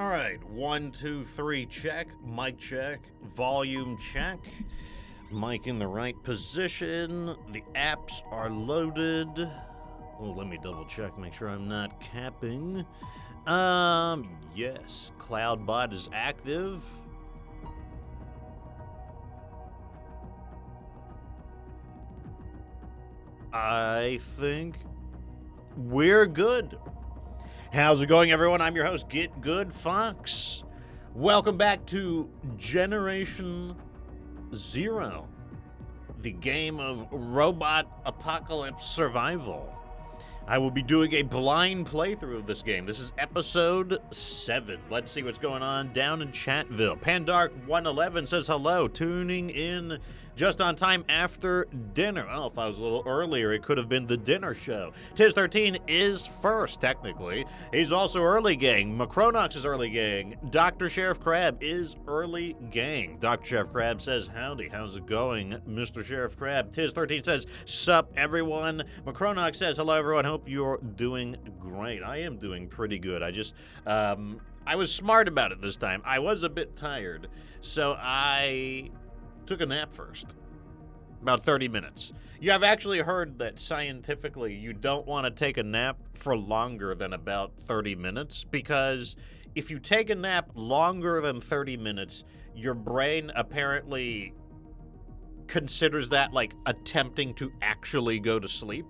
All right, 1, 2, 3, check. Mic check. Volume check. Mic in the right position. The apps are loaded. Oh, let me double check, make sure I'm not capping. Yes, CloudBot is active. I think we're good. How's it going, everyone? I'm your host, Get Good Fox. Welcome back to Generation Zero, the game of Robot Apocalypse Survival. I will be doing a blind playthrough of this game. This is episode 7. Let's see what's going on down in Chatville. Pandark111 says hello, tuning in just on time after dinner. Oh, if I was a little earlier, it could have been the dinner show. Tiz13 is first, technically. He's also early gang. Macronox is early gang. Dr. Sheriff Crab is early gang. Dr. Sheriff Crab says howdy. How's it going, Mr. Sheriff Crab? Tiz13 says sup, everyone. Macronox says hello, everyone. Hope you're doing great. I am doing pretty good. I just, I was smart about it this time. I was a bit tired, so I took a nap first. About 30 minutes. You have actually heard that scientifically you don't want to take a nap for longer than about 30 minutes because if you take a nap longer than 30 minutes, your brain apparently considers that like attempting to actually go to sleep.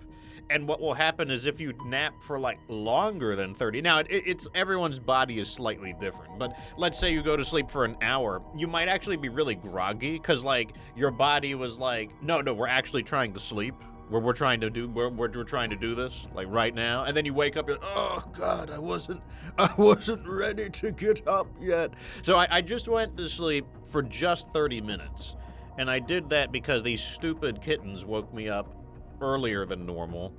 And what will happen is if you nap for like longer than 30, now it's everyone's body is slightly different, but let's say you go to sleep for an hour, you might actually be really groggy because like your body was like, no, we're actually trying to sleep. We're trying to do this like right now, and then you wake up, you're like, oh God, I wasn't ready to get up yet. So I just went to sleep for just 30 minutes, and I did that because these stupid kittens woke me up earlier than normal,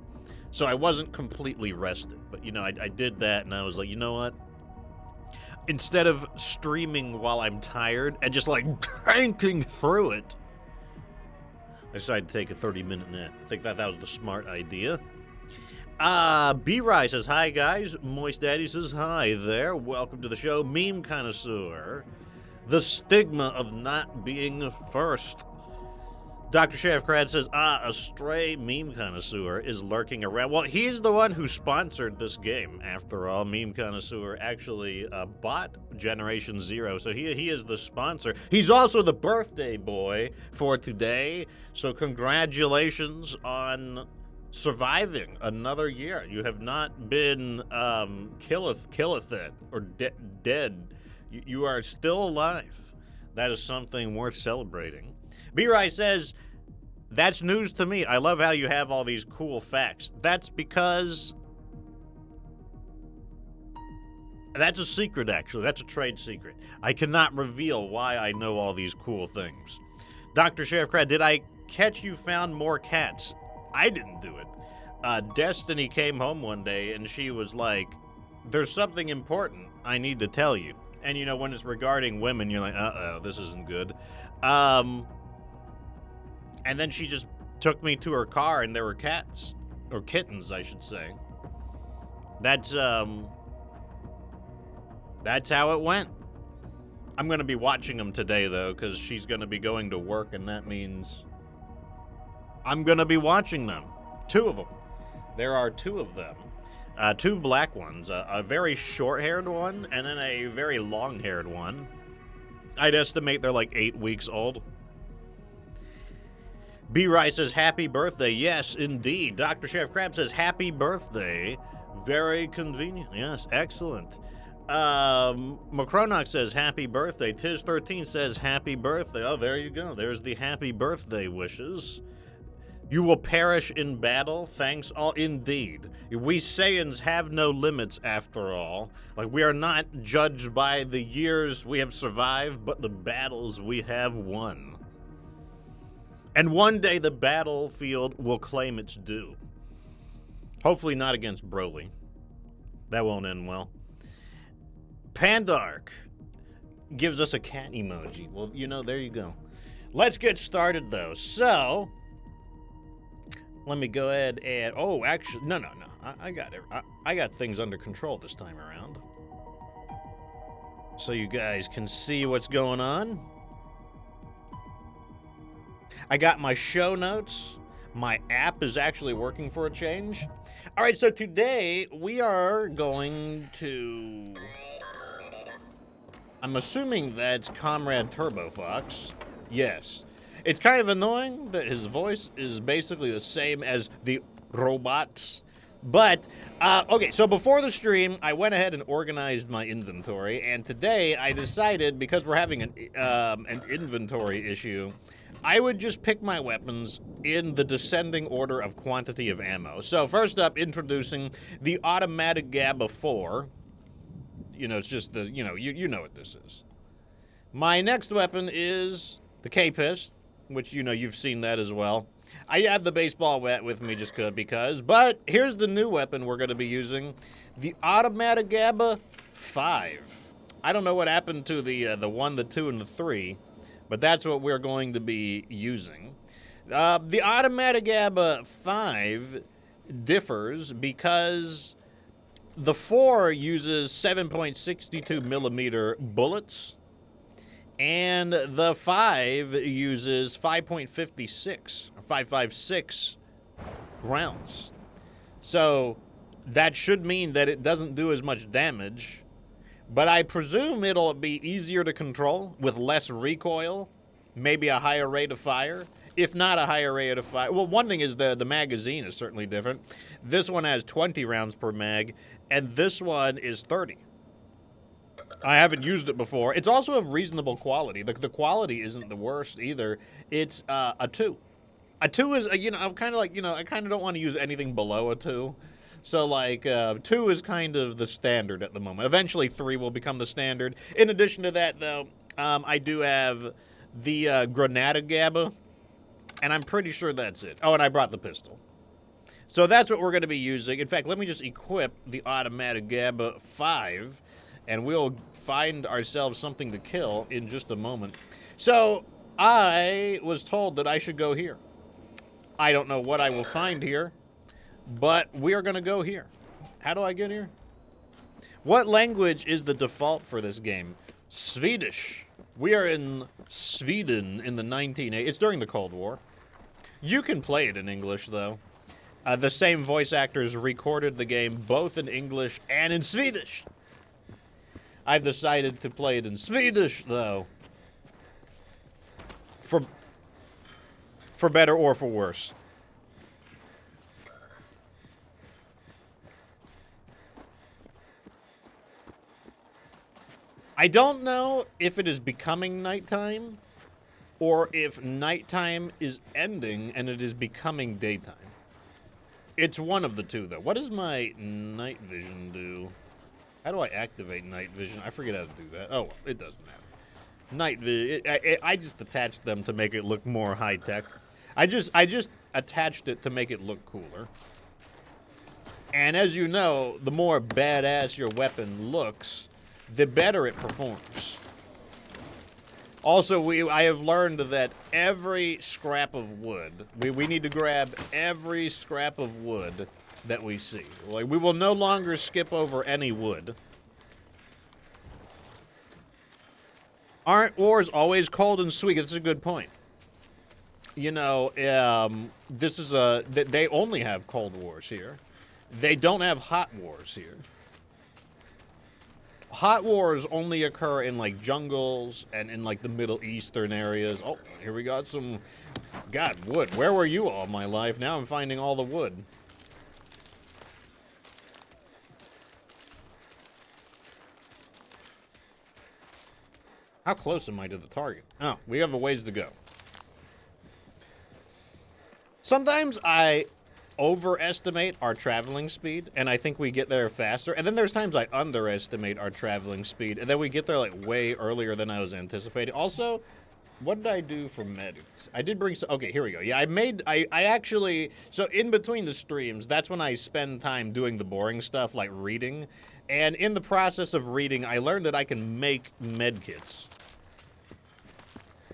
so I wasn't completely rested. But you know, I did that, and I was like, you know what? Instead of streaming while I'm tired and just like tanking through it, I decided to take a 30-minute nap. I think that was the smart idea. B-Rye says hi, guys. Moist Daddy says hi there. Welcome to the show, Meme Connoisseur. The stigma of not being first. Dr. Sheriff Crad says, a stray meme connoisseur is lurking around. Well, he's the one who sponsored this game, after all. Meme connoisseur actually bought Generation Zero, so he is the sponsor. He's also the birthday boy for today, so congratulations on surviving another year. You have not been killeth it, or dead. You are still alive. That is something worth celebrating. B-Rai says, that's news to me. I love how you have all these cool facts. That's because that's a secret, actually. That's a trade secret. I cannot reveal why I know all these cool things. Dr. Sheriff Crad, did I catch you found more cats? I didn't do it. Destiny came home one day, and she was like, there's something important I need to tell you. And, you know, when it's regarding women, you're like, uh-oh, this isn't good. And then she just took me to her car, and there were cats. Or kittens, I should say. That's how it went. I'm going to be watching them today, though, because she's going to be going to work, and that means I'm going to be watching them. 2 of them. There are 2 of them. 2 black ones. A very short-haired one, and then a very long-haired one. I'd estimate they're like 8 weeks old. B-Rai says, happy birthday. Yes, indeed. Dr. Chef Crab says, happy birthday. Very convenient. Yes, excellent. Macronox says, happy birthday. Tiz13 says, happy birthday. Oh, there you go. There's the happy birthday wishes. You will perish in battle. Thanks all. Indeed. We Saiyans have no limits, after all. Like, we are not judged by the years we have survived, but the battles we have won. And one day the battlefield will claim its due. Hopefully not against Broly. That won't end well. Pandark gives us a cat emoji. Well, you know, there you go. Let's get started, though. So, let me go ahead and... Oh, actually, no. I got it. I got things under control this time around. so you guys can see what's going on. I got my show notes. My app is actually working for a change. All right, so today we are going to... I'm assuming that's Comrade Turbo Fox. Yes. It's kind of annoying that his voice is basically the same as the robots. But, okay, so before the stream, I went ahead and organized my inventory, and today I decided, because we're having an inventory issue, I would just pick my weapons in the descending order of quantity of ammo. So first up, introducing the automatic GABA 4. You know, it's just the, you know what this is. My next weapon is the K-Pist, which, you know, you've seen that as well. I have the baseball bat with me just because, but here's the new weapon we're going to be using, the automatic GABA 5. I don't know what happened to the 1, the 2, and the 3, but that's what we're going to be using. The automatic GABA 5 differs because the 4 uses 7.62 millimeter bullets, and the 5 uses 5.56 or 5.56 rounds. So that should mean that it doesn't do as much damage, but I presume it'll be easier to control with less recoil, maybe a higher rate of fire. If not a higher rate of fire. Well, one thing is the magazine is certainly different. This one has 20 rounds per mag, and this one is 30. I haven't used it before. It's also of reasonable quality. The quality isn't the worst either. It's a 2. A 2 is, you know, I'm kind of like, you know, I kind of don't want to use anything below a 2. So, like, 2 is kind of the standard at the moment. Eventually, 3 will become the standard. In addition to that, though, I do have the Granada GABA, and I'm pretty sure that's it. Oh, and I brought the pistol. So that's what we're going to be using. In fact, let me just equip the automatic GABA 5, and we'll find ourselves something to kill in just a moment. So I was told that I should go here. I don't know what I will find here, but we are going to go here. How do I get here? What language is the default for this game? Swedish. We are in Sweden in the 1980s. It's during the Cold War. You can play it in English, though. The same voice actors recorded the game both in English and in Swedish. I've decided to play it in Swedish, though. For better or for worse. I don't know if it is becoming nighttime or if nighttime is ending and it is becoming daytime. It's one of the two, though. What does my night vision do? How do I activate night vision? I forget how to do that. Oh, well, it doesn't matter. Night vision. I just attached them to make it look more high-tech. I just attached it to make it look cooler. And as you know, the more badass your weapon looks, the better it performs. Also, I have learned that every scrap of wood, we need to grab every scrap of wood that we see. Like, we will no longer skip over any wood. Aren't wars always cold and sweet? That's a good point. You know, this is they only have cold wars here. They don't have hot wars here. Hot wars only occur in, like, jungles and in, like, the Middle Eastern areas. Oh, here we got some, God, wood. Where were you all my life? Now I'm finding all the wood. How close am I to the target? Oh, we have a ways to go. Sometimes I overestimate our traveling speed, and I think we get there faster. And then there's times I underestimate our traveling speed, and then we get there, like, way earlier than I was anticipating. Also, what did I do for meds? I did bring some... Okay, here we go. Yeah, I actually... So, in between the streams, that's when I spend time doing the boring stuff, like reading. And in the process of reading, I learned that I can make med kits.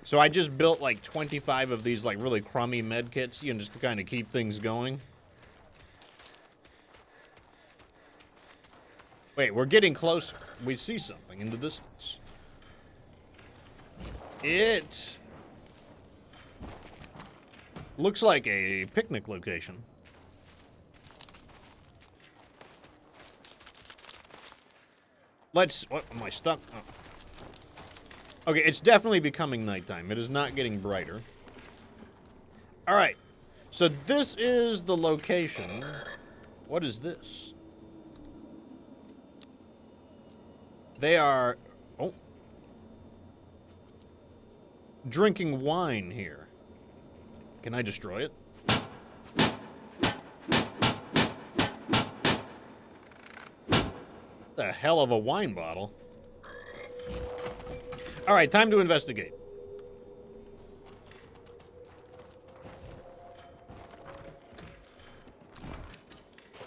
So I just built, like, 25 of these, like, really crummy med kits, you know, just to kind of keep things going. Wait, we're getting closer. We see something in the distance. It looks like a picnic location. What am I stuck? Oh. Okay, it's definitely becoming nighttime. It is not getting brighter. Alright. So this is the location. What is this? They are... Oh. Drinking wine here. Can I destroy it? The hell of a wine bottle. Alright, time to investigate.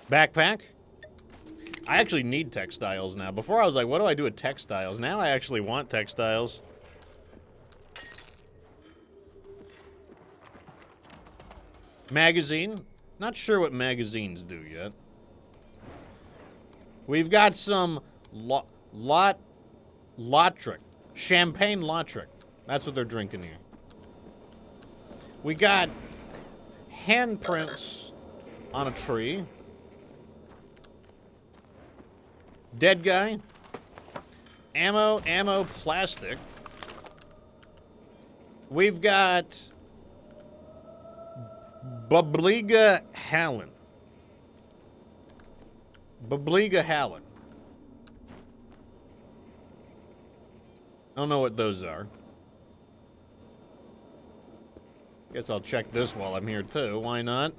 Backpack. I actually need textiles now. Before I was like, what do I do with textiles? Now I actually want textiles. Magazine. Not sure what magazines do yet. We've got some Lotric. Champagne Lotric. That's what they're drinking here. We got handprints on a tree. Dead guy. Ammo, plastic. We've got Bubliga Hallen. Bubliga Hallen. I don't know what those are. Guess I'll check this while I'm here too. Why not?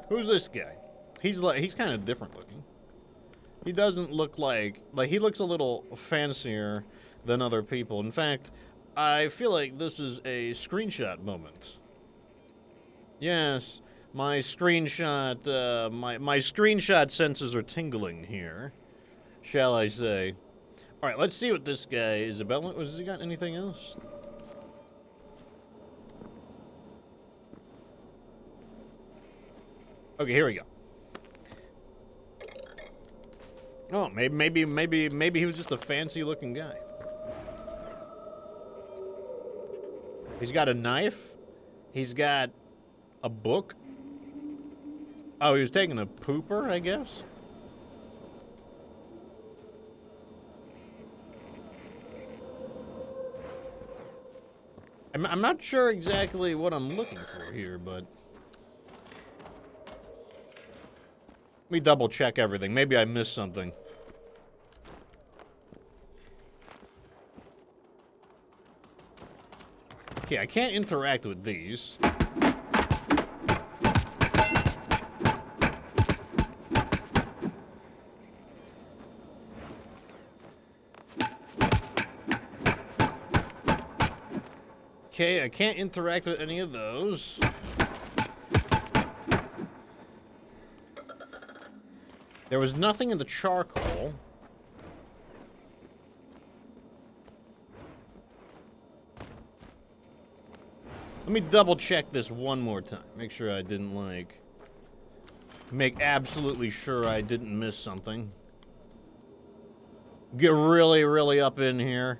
Who's this guy? He's kind of different looking. He doesn't look like he looks a little fancier than other people. In fact, I feel like this is a screenshot moment. Yes, my screenshot my screenshot senses are tingling here, shall I say. All right, let's see what this guy is about. Has he got anything else? Okay, here we go. Oh, maybe he was just a fancy-looking guy. He's got a knife. He's got a book. Oh, he was taking a pooper, I guess. I'm not sure exactly what I'm looking for here, but... Let me double check everything. Maybe I missed something. Okay, I can't interact with these. Okay, I can't interact with any of those. There was nothing in the charcoal. Let me double check this one more time. Make sure I didn't, like... Make absolutely sure I didn't miss something. Get really, really up in here.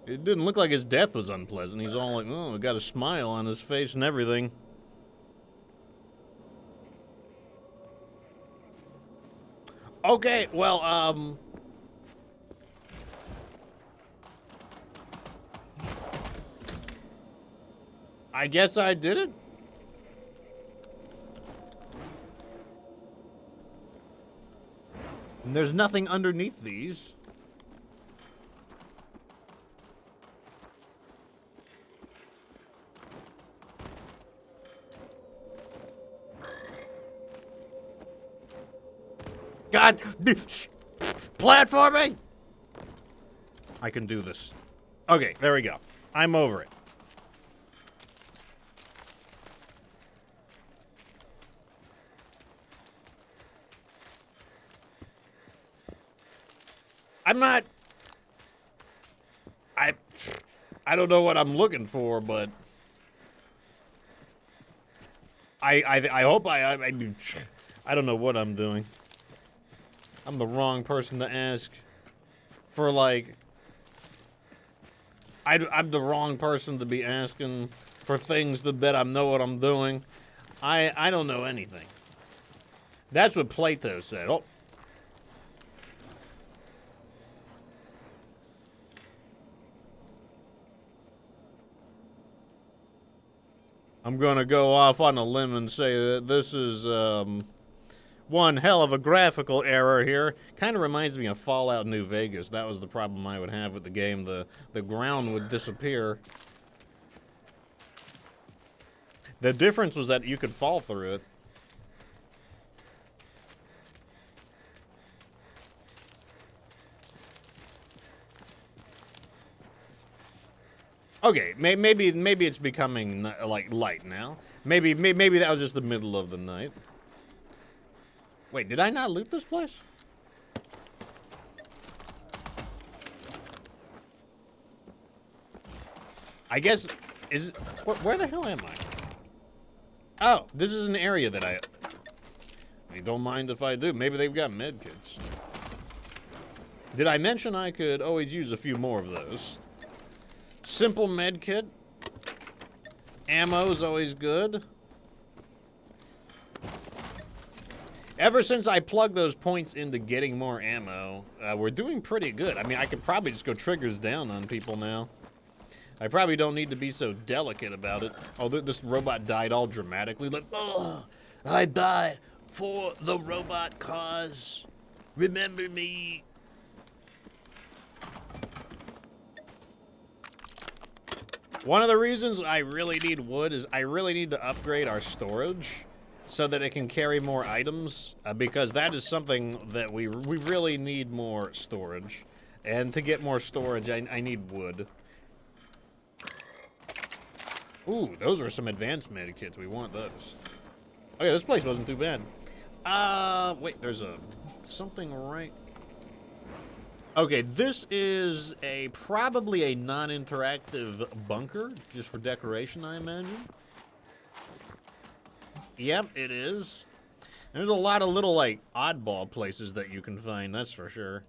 It didn't look like his death was unpleasant. He's all like, oh, got a smile on his face and everything. Okay, well, I guess I did it. And there's nothing underneath these. God, platforming! I can do this. Okay, there we go. I'm over it. I'm not... I don't know what I'm looking for, but I hope I don't know what I'm doing. I'm the wrong person to ask for, like, I'm the wrong person to be asking for things that I know what I'm doing. I don't know anything. That's what Plato said. Oh. I'm gonna go off on a limb and say that this is, one hell of a graphical error here. Kind of reminds me of Fallout New Vegas. That was the problem I would have with the game. The ground would disappear. The difference was that you could fall through it. Okay, maybe it's becoming like light now. Maybe that was just the middle of the night. Wait, did I not loot this place? I guess where the hell am I? Oh, this is an area that I don't mind if I do. Maybe they've got med kits. Did I mention I could always use a few more of those? Simple med kit. Ammo is always good. Ever since I plugged those points into getting more ammo, we're doing pretty good. I mean, I could probably just go triggers down on people now. I probably don't need to be so delicate about it. Oh, this robot died all dramatically. Like, oh, I die for the robot cause. Remember me. One of the reasons I really need wood is I really need to upgrade our storage so that it can carry more items, because that is something that we really need more storage. And to get more storage, I need wood. Ooh, those are some advanced medikits. We want those. Okay, this place wasn't too bad. Wait, there's something right. Okay, this is probably a non-interactive bunker, just for decoration, I imagine. Yep, it is. There's a lot of little, like, oddball places that you can find, that's for sure.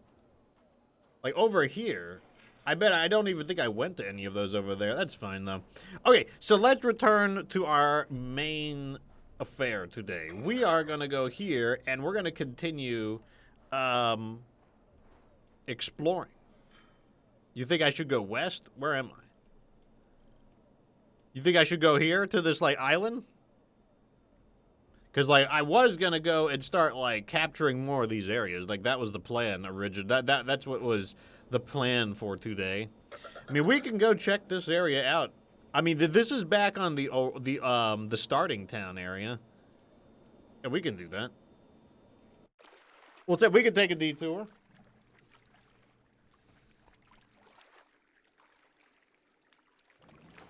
Like, over here, I don't even think I went to any of those over there. That's fine, though. Okay, so let's return to our main affair today. We are going to go here, and we're going to continue, exploring. You think I should go west? Where am I? You think I should go here to this, like, island? Because, like, I was going to go and start, like, capturing more of these areas. Like, that was the plan originally. That's what was the plan for today. I mean, we can go check this area out. I mean, this is back on the starting town area. Yeah, we can do that. We can take a detour.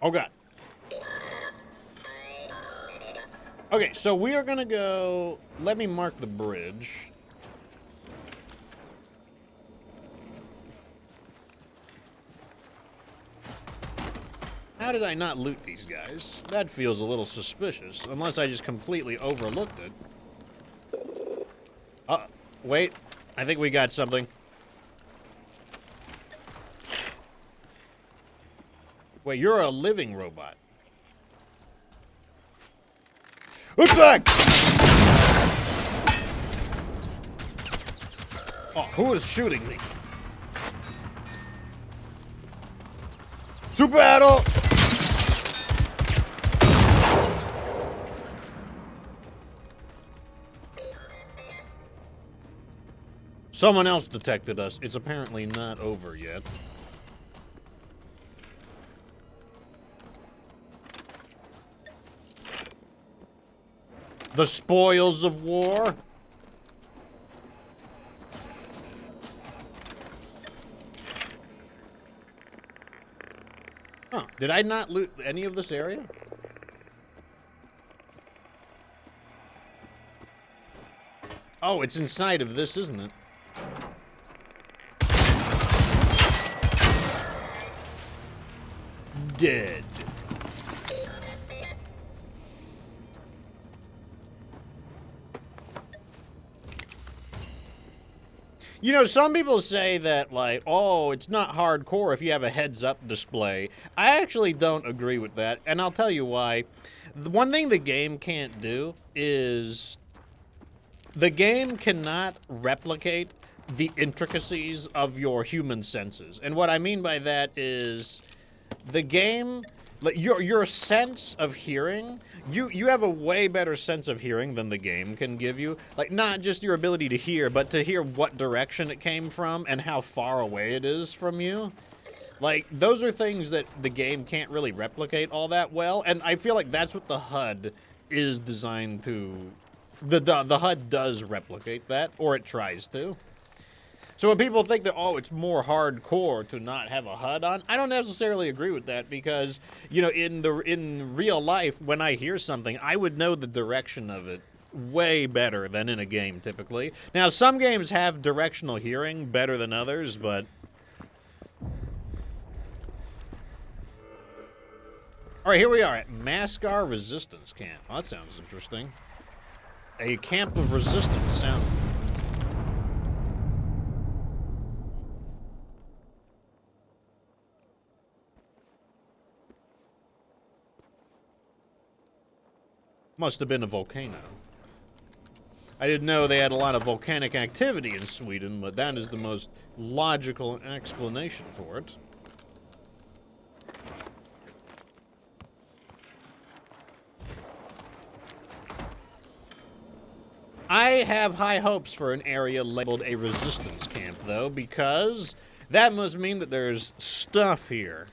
Oh, God. Okay, so we are going to go... Let me mark the bridge. How did I not loot these guys? That feels a little suspicious, unless I just completely overlooked it. Wait. I think we got something. Wait, you're a living robot. Attack! Oh, who is shooting me? To battle! Someone else detected us. It's apparently not over yet. The spoils of war. Huh. Did I not loot any of this area? Oh, it's inside of this, isn't it? dead. You know, some people say that, like, oh, it's not hardcore if you have a heads-up display. I actually don't agree with that, and I'll tell you why. The one thing the game can't do is the game cannot replicate the intricacies of your human senses. And what I mean by that is the game, like, your sense of hearing, you have a way better sense of hearing than the game can give you. Like, not just your ability to hear, but to hear what direction it came from and how far away it is from you. Like, those are things that the game can't really replicate all that well, and I feel like that's what the HUD is designed to... The HUD does replicate that, or it tries to. So when people think that, oh, it's more hardcore to not have a HUD on, I don't necessarily agree with that because, you know, in real life, when I hear something, I would know the direction of it way better than in a game, typically. Now, some games have directional hearing better than others, but... All right, here we are at Mascar Resistance Camp. Oh, that sounds interesting. A camp of resistance sounds... Must have been a volcano. I didn't know they had a lot of volcanic activity in Sweden, but that is the most logical explanation for it. I have high hopes for an area labeled a resistance camp, though, because that must mean that there's stuff here.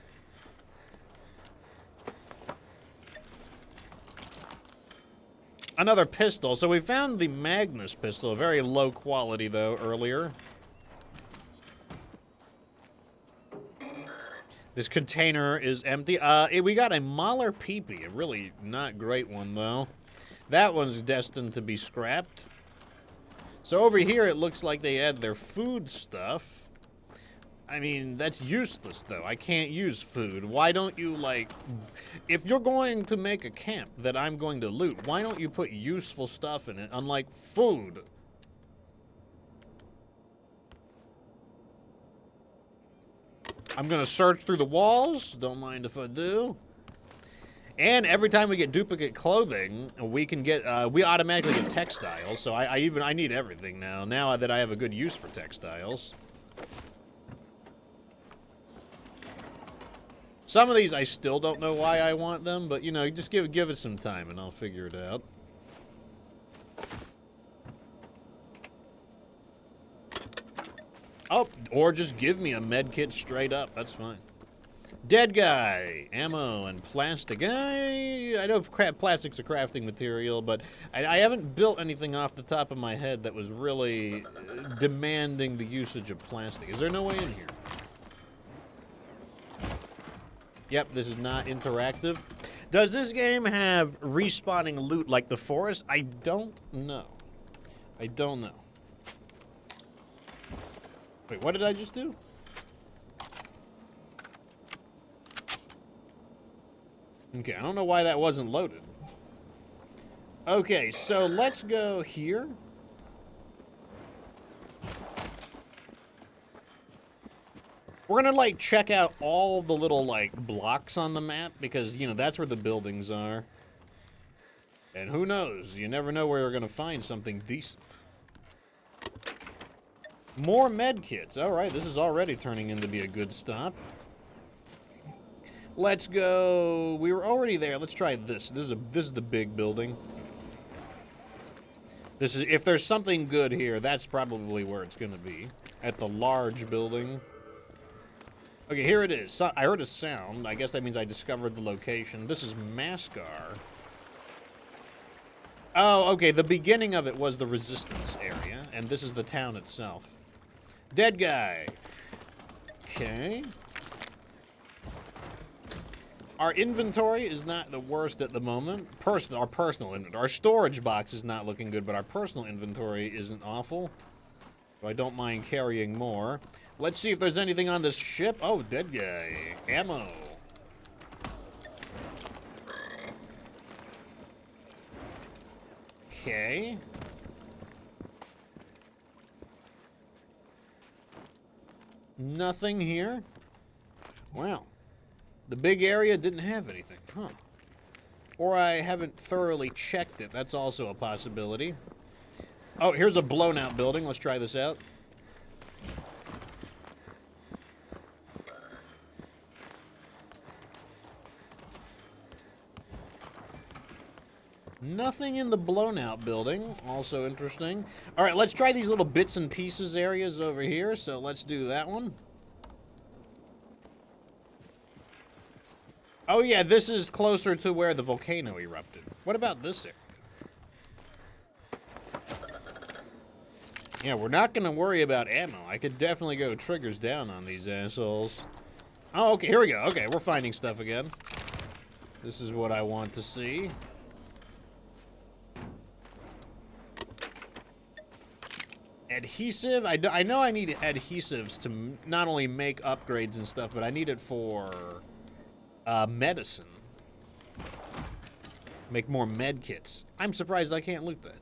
Another pistol. So we found the Magnus pistol, very low quality, though, earlier. This container is empty. We got a Mahler peepee, a really not great one, though. That one's destined to be scrapped. So over here, it looks like they had their food stuff. I mean, that's useless, though. I can't use food. Why don't you, like... If you're going to make a camp that I'm going to loot, why don't you put useful stuff in it, unlike food? I'm gonna search through the walls. Don't mind if I do. And every time we get duplicate clothing, we can get, we automatically get textiles. So I need everything now that I have a good use for textiles. Some of these I still don't know why I want them, but you know, just give it some time and I'll figure it out. Oh, or just give me a med kit straight up, that's fine. Dead guy, ammo, and plastic. I know plastic's a crafting material, but I haven't built anything off the top of my head that was really demanding the usage of plastic. Is there no way in here? Yep, this is not interactive. Does this game have respawning loot like the forest? I don't know. I don't know. Wait, what did I just do? Okay, I don't know why that wasn't loaded. Okay, so let's go here. We're gonna, like, check out all the little, like, blocks on the map, because, you know, that's where the buildings are. And who knows? You never know where you're gonna find something decent. More med kits. Alright, this is already turning into be a good stop. Let's go... We were already there. Let's try this. This is the big building. This is... If there's something good here, that's probably where it's gonna be. At the large building. Okay, here it is. So, I heard a sound. I guess that means I discovered the location. This is Mascar. Oh, okay. The beginning of it was the resistance area, and this is the town itself. Dead guy. Okay. Our inventory is not the worst at the moment. Our personal inventory. Our storage box is not looking good, but our personal inventory isn't awful. So I don't mind carrying more. Let's see if there's anything on this ship. Oh, dead guy. Ammo. Okay. Nothing here. Wow. The big area didn't have anything, huh? Or I haven't thoroughly checked it. That's also a possibility. Oh, here's a blown out building. Let's try this out. Nothing in the blown out building. Also interesting. All right, let's try these little bits and pieces areas over here. So let's do that one. Oh yeah, this is closer to where the volcano erupted. What about this area? Yeah, we're not going to worry about ammo. I could definitely go triggers down on these assholes. Oh, okay, here we go. Okay, we're finding stuff again. This is what I want to see. Adhesive? I know I need adhesives to not only make upgrades and stuff, but I need it for medicine. Make more med kits. I'm surprised I can't loot that.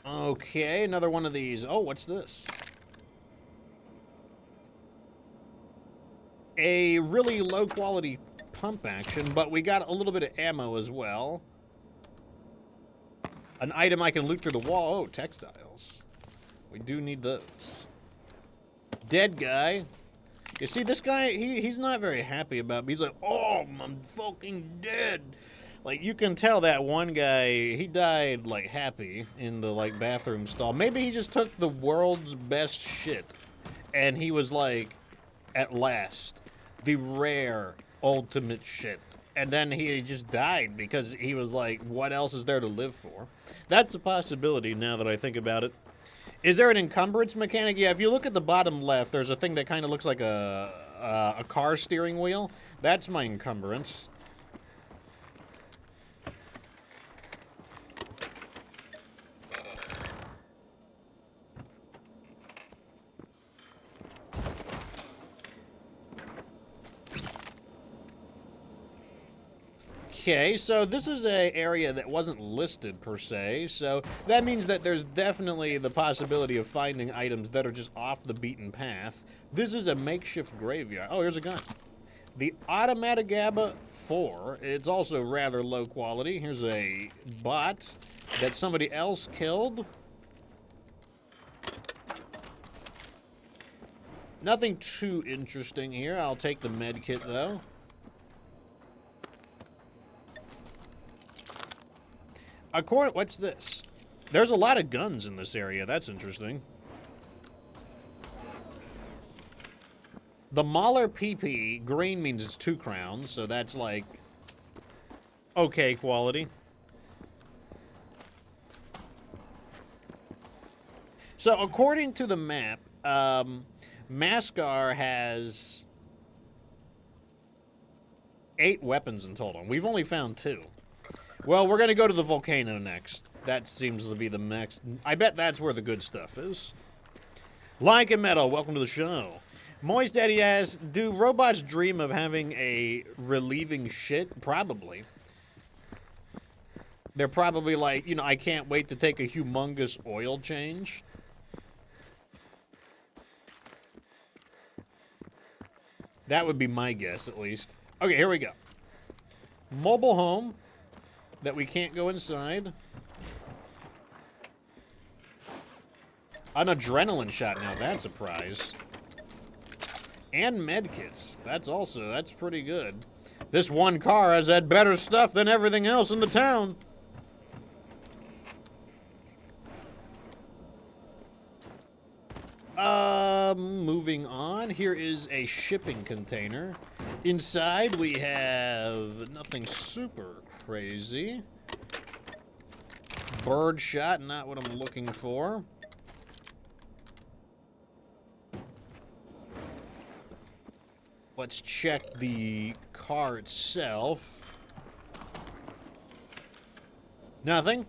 Okay, another one of these. Oh, what's this? A really low quality pump action, but we got a little bit of ammo as well. An item I can loot through the wall. Oh, textiles. We do need those. Dead guy. You see, this guy, he's not very happy about me. He's like, oh, I'm fucking dead. Like, you can tell that one guy, he died, like, happy in the, like, bathroom stall. Maybe he just took the world's best shit. And he was like, at last, the rare, ultimate shit. And then he just died because he was like, what else is there to live for? That's a possibility now that I think about it. Is there an encumbrance mechanic? Yeah, if you look at the bottom left, there's a thing that kind of looks like a car steering wheel. That's my encumbrance. Okay, so this is an area that wasn't listed per se, so that means that there's definitely the possibility of finding items that are just off the beaten path. This is a makeshift graveyard. Oh, here's a gun. The Automatigaba 4. It's also rather low quality. Here's a bot that somebody else killed. Nothing too interesting here. I'll take the med kit though. What's this? There's a lot of guns in this area. That's interesting. The Mahler PP, green means it's 2 crowns, so that's like okay quality. So according to the map, Mascar has 8 weapons in total. We've only found 2. Well, we're going to go to the volcano next. That seems to be the next. I bet that's where the good stuff is. Like and Metal, welcome to the show. Moist Daddy asks, do robots dream of having a relieving shit? Probably. They're probably like, you know, I can't wait to take a humongous oil change. That would be my guess, at least. Okay, here we go. Mobile home that we can't go inside. An adrenaline shot now, that's a prize. And medkits. That's pretty good. This one car has had better stuff than everything else in the town. Moving on. Here is a shipping container. Inside we have nothing super crazy. Bird shot, not what I'm looking for. Let's check the car itself. Nothing.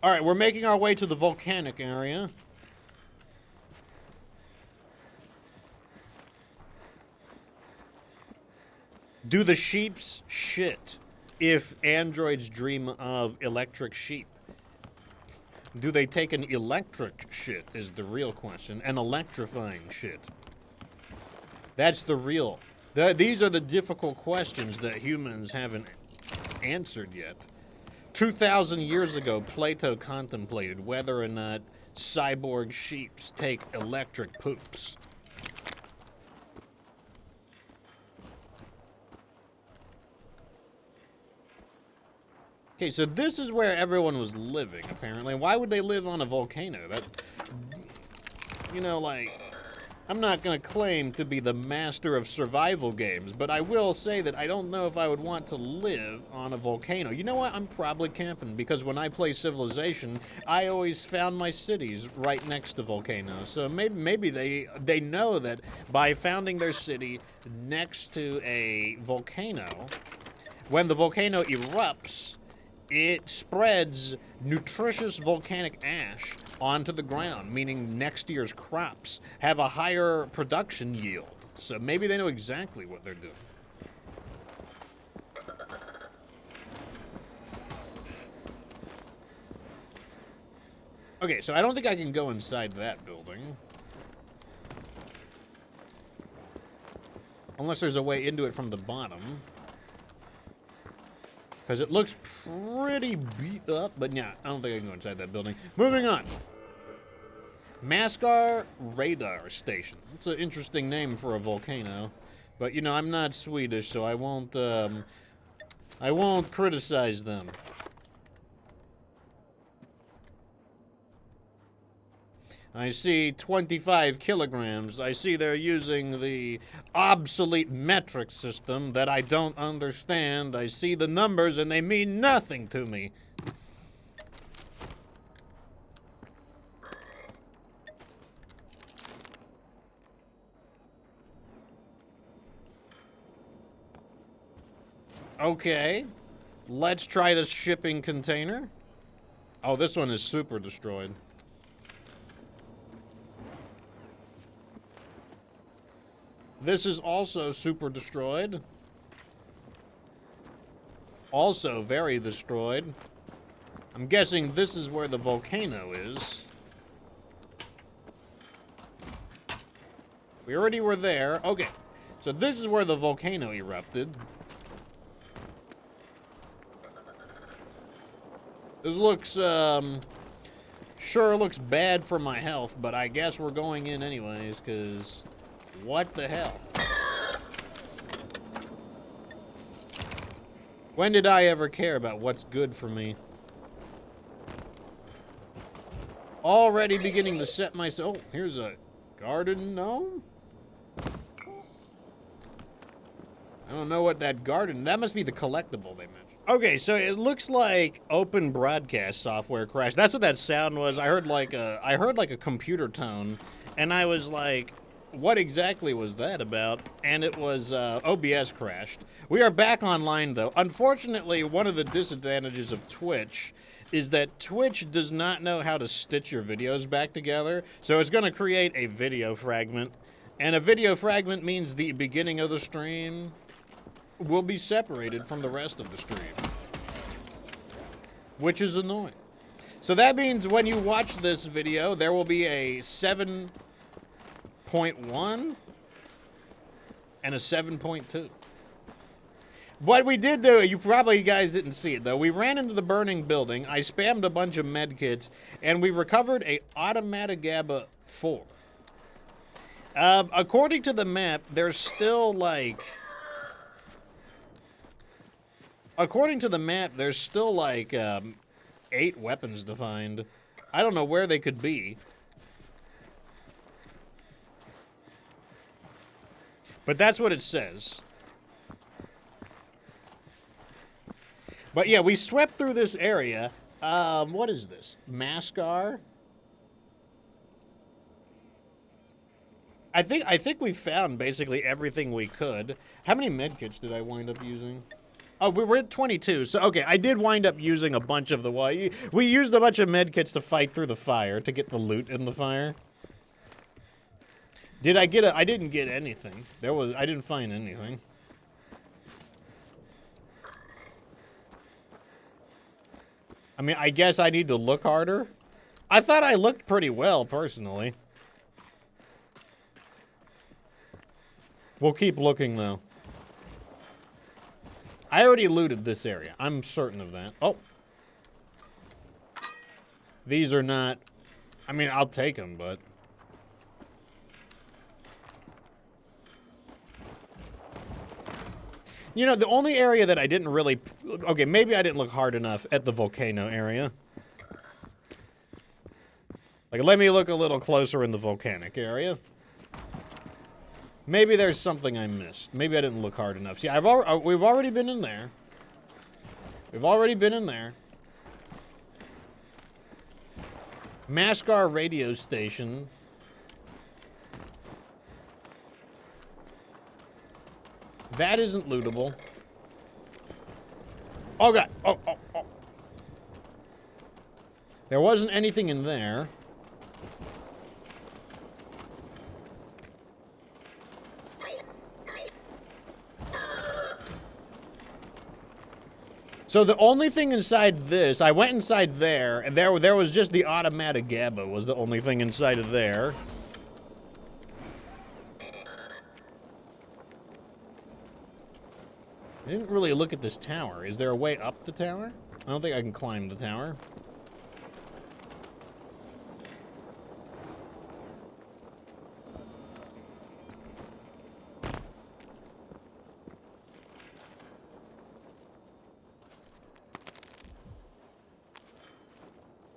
All right, we're making our way to the volcanic area. Do the sheeps shit if androids dream of electric sheep? Do they take an electric shit is the real question. An electrifying shit. That's the real. These are the difficult questions that humans haven't answered yet. 2,000 years ago, Plato contemplated whether or not cyborg sheeps take electric poops. Okay, so this is where everyone was living, apparently. Why would they live on a volcano? That, you know, like, I'm not going to claim to be the master of survival games, but I will say that I don't know if I would want to live on a volcano. You know what? I'm probably camping, because when I play Civilization, I always found my cities right next to volcanoes. So maybe they know that by founding their city next to a volcano, when the volcano erupts, it spreads nutritious volcanic ash onto the ground, meaning next year's crops have a higher production yield. So maybe they know exactly what they're doing. Okay, so I don't think I can go inside that building. Unless there's a way into it from the bottom. Because it looks pretty beat up, but yeah, I don't think I can go inside that building. Moving on. Mascar Radar Station. It's an interesting name for a volcano. But, you know, I'm not Swedish, so I won't criticize them. I see 25 kilograms. I see they're using the obsolete metric system that I don't understand. I see the numbers and they mean nothing to me. Okay. Let's try this shipping container. Oh, this one is super destroyed. This is also super destroyed. Also very destroyed. I'm guessing this is where the volcano is. We already were there. Okay, so this is where the volcano erupted. This looks, sure looks bad for my health, but I guess we're going in anyways, because... what the hell? When did I ever care about what's good for me? Already beginning to set myself... oh, here's a garden gnome? I don't know what that garden... that must be the collectible they mentioned. Okay, so it looks like open broadcast software crashed. That's what that sound was. I heard like a computer tone, and I was like... what exactly was that about? And it was OBS crashed. We are back online, though. Unfortunately, one of the disadvantages of Twitch is that Twitch does not know how to stitch your videos back together, so it's going to create a video fragment. And a video fragment means the beginning of the stream will be separated from the rest of the stream, which is annoying. So that means when you watch this video, there will be a 7.1 and a 7.2. What we did do, you guys didn't see it though, we ran into the burning building, I spammed a bunch of medkits, and we recovered a automatic GABA 4. According to the map, there's still like... according to the map, there's still like 8 weapons to find. I don't know where they could be. But that's what it says. But yeah, we swept through this area. What is this? Mascar? I think we found basically everything we could. How many medkits did I wind up using? Oh, we were at 22. So, okay, I did wind up using a bunch of the... we used a bunch of medkits to fight through the fire, to get the loot in the fire. Did I get I didn't get anything. I didn't find anything. I mean, I guess I need to look harder. I thought I looked pretty well, personally. We'll keep looking, though. I already looted this area. I'm certain of that. Oh. These are not... I mean, I'll take them, but... You know, the only area that I didn't really... Okay, maybe I didn't look hard enough at the volcano area. Like, let me look a little closer in the volcanic area. Maybe there's something I missed. Maybe I didn't look hard enough. See, we've already been in there. We've already been in there. Mascar radio station. That isn't lootable. Oh, God. Oh. There wasn't anything in there. So the only thing inside this, I went inside there, and there was just the automatic GABA was the only thing inside of there. I didn't really look at this tower. Is there a way up the tower? I don't think I can climb the tower.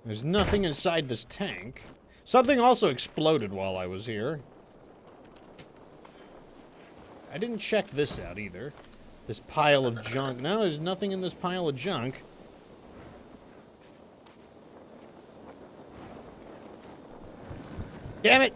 There's nothing inside this tank. Something also exploded while I was here. I didn't check this out either. This pile of junk. No, there's nothing in this pile of junk. Damn it!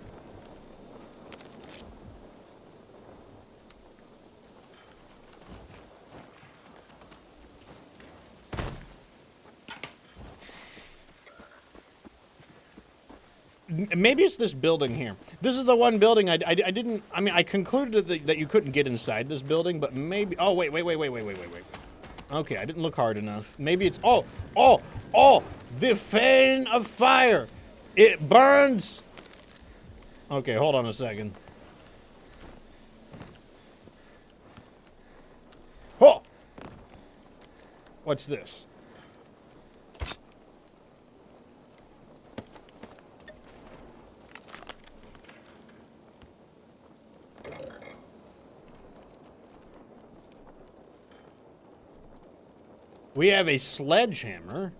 Maybe it's this building here. This is the one building I didn't... I mean, I concluded that you couldn't get inside this building, but maybe... Oh, wait. Okay, I didn't look hard enough. Maybe it's... Oh! The fan of fire! It burns! Okay, hold on a second. Oh! What's this? We have a sledgehammer.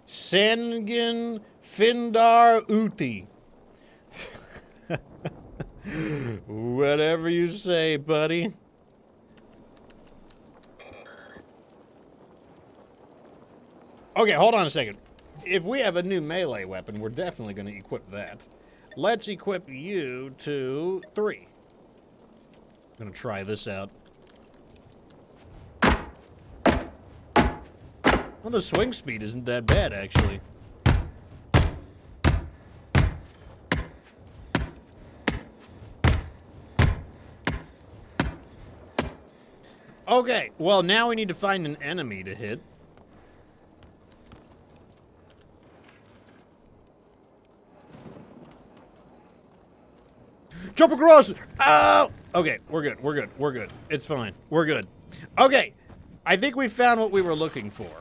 Sengin Findar Uti. Whatever you say, buddy. Okay, hold on a second. If we have a new melee weapon, we're definitely going to equip that. Let's equip you to 3. I'm gonna try this out. Well, the swing speed isn't that bad, actually. Okay, well, now we need to find an enemy to hit. Jump across! Oh! Okay, we're good. It's fine. We're good. Okay, I think we found what we were looking for.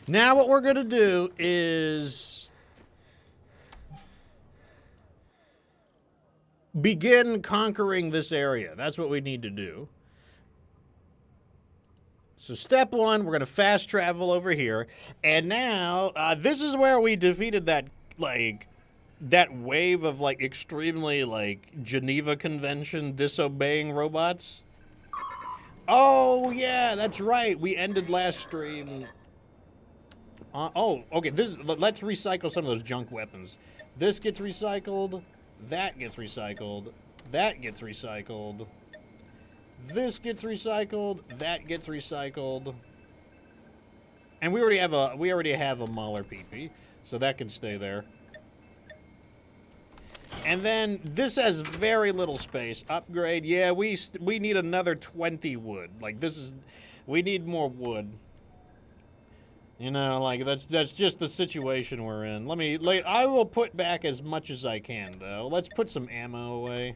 Now what we're gonna do is... begin conquering this area. That's what we need to do. So step 1, we're gonna fast travel over here. And now, this is where we defeated that, like... that wave of, like, extremely, like, Geneva Convention disobeying robots. Oh, yeah, that's right. We ended last stream. Oh, okay, let's recycle some of those junk weapons. This gets recycled. That gets recycled. That gets recycled. This gets recycled. That gets recycled. And we already have a Mauler PP, so that can stay there. And then this has very little space. Upgrade. Yeah, we need another 20 wood. Like, this is... We need more wood. You know, like, that's just the situation we're in. Let me... Like, I will put back as much as I can, though. Let's put some ammo away.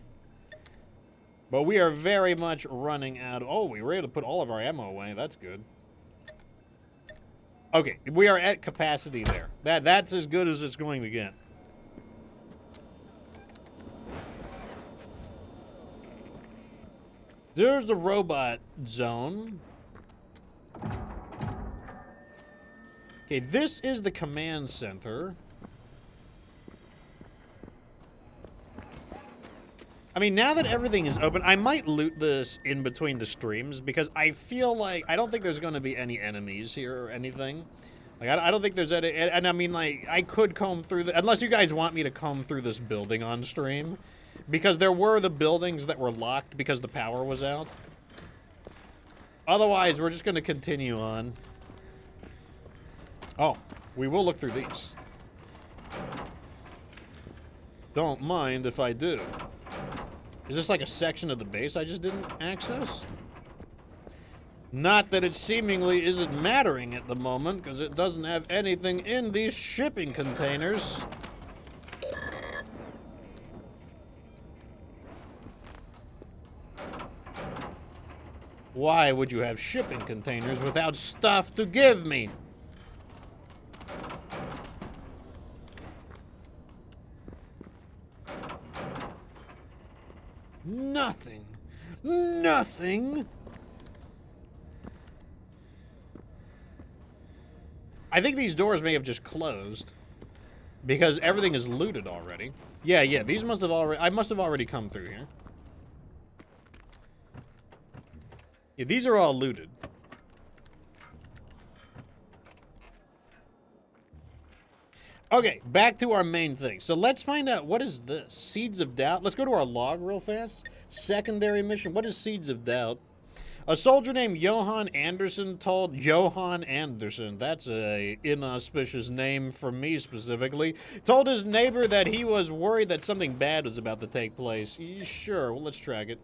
But we are very much running out. Oh, we were able to put all of our ammo away. That's good. Okay, we are at capacity there. That's as good as it's going to get. There's the robot zone. Okay, this is the command center. I mean, now that everything is open, I might loot this in between the streams because I feel like I don't think there's going to be any enemies here or anything. Like, I don't think there's any, and I mean, like, I could comb through the, unless you guys want me to comb through this building on stream, because there were the buildings that were locked because the power was out. Otherwise, we're just going to continue on. Oh, we will look through these. Don't mind if I do. Is this like a section of the base I just didn't access? Not that it seemingly isn't mattering at the moment, because it doesn't have anything in these shipping containers. Why would you have shipping containers without stuff to give me? Nothing. Nothing. I think these doors may have just closed because everything is looted already. Yeah, these must have already... I must have already come through here. Yeah, these are all looted. Okay, back to our main thing. So let's find out, what is this? Seeds of Doubt? Let's go to our log real fast. Secondary mission. What is Seeds of Doubt? A soldier named Johan Anderson told... Johan Anderson. That's a inauspicious name for me specifically. Told his neighbor that he was worried that something bad was about to take place. Sure, well, let's track it.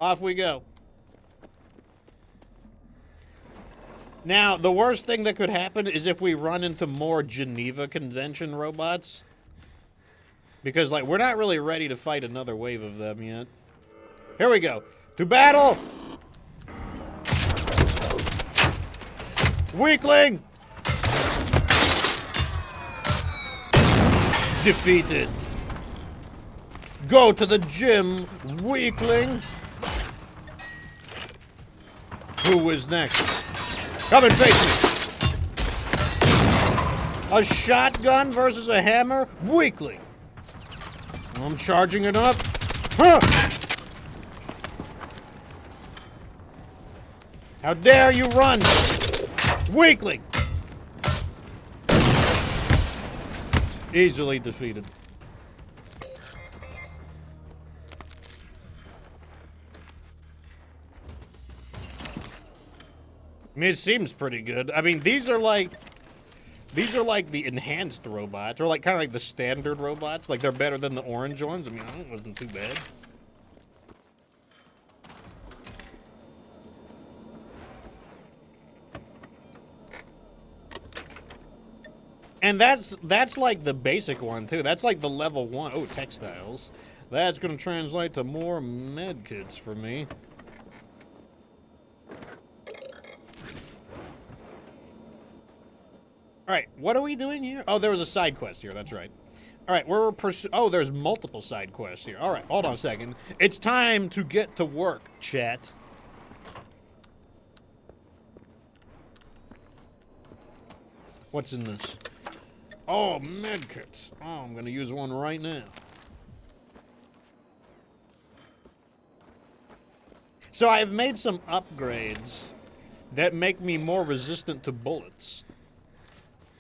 Off we go. Now, the worst thing that could happen is if we run into more Geneva Convention robots. Because, like, we're not really ready to fight another wave of them yet. Here we go. To battle! Weakling! Defeated. Go to the gym, weakling. Who is next? Come and face me. A shotgun versus a hammer? Weakling. I'm charging it up. Huh. How dare you run? Weakling. Easily defeated. I mean, it seems pretty good. I mean, these are like the enhanced robots, or like kind of like the standard robots. Like, they're better than the orange ones. I mean, it wasn't too bad. And that's like the basic one too. That's like the level 1. Oh, textiles. That's gonna translate to more med kits for me. Alright, what are we doing here? Oh, there was a side quest here, that's right. Alright, we're oh, there's multiple side quests here. Alright, hold on a second. It's time to get to work, chat. What's in this? Oh, medkits. Oh, I'm gonna use one right now. So I've made some upgrades that make me more resistant to bullets.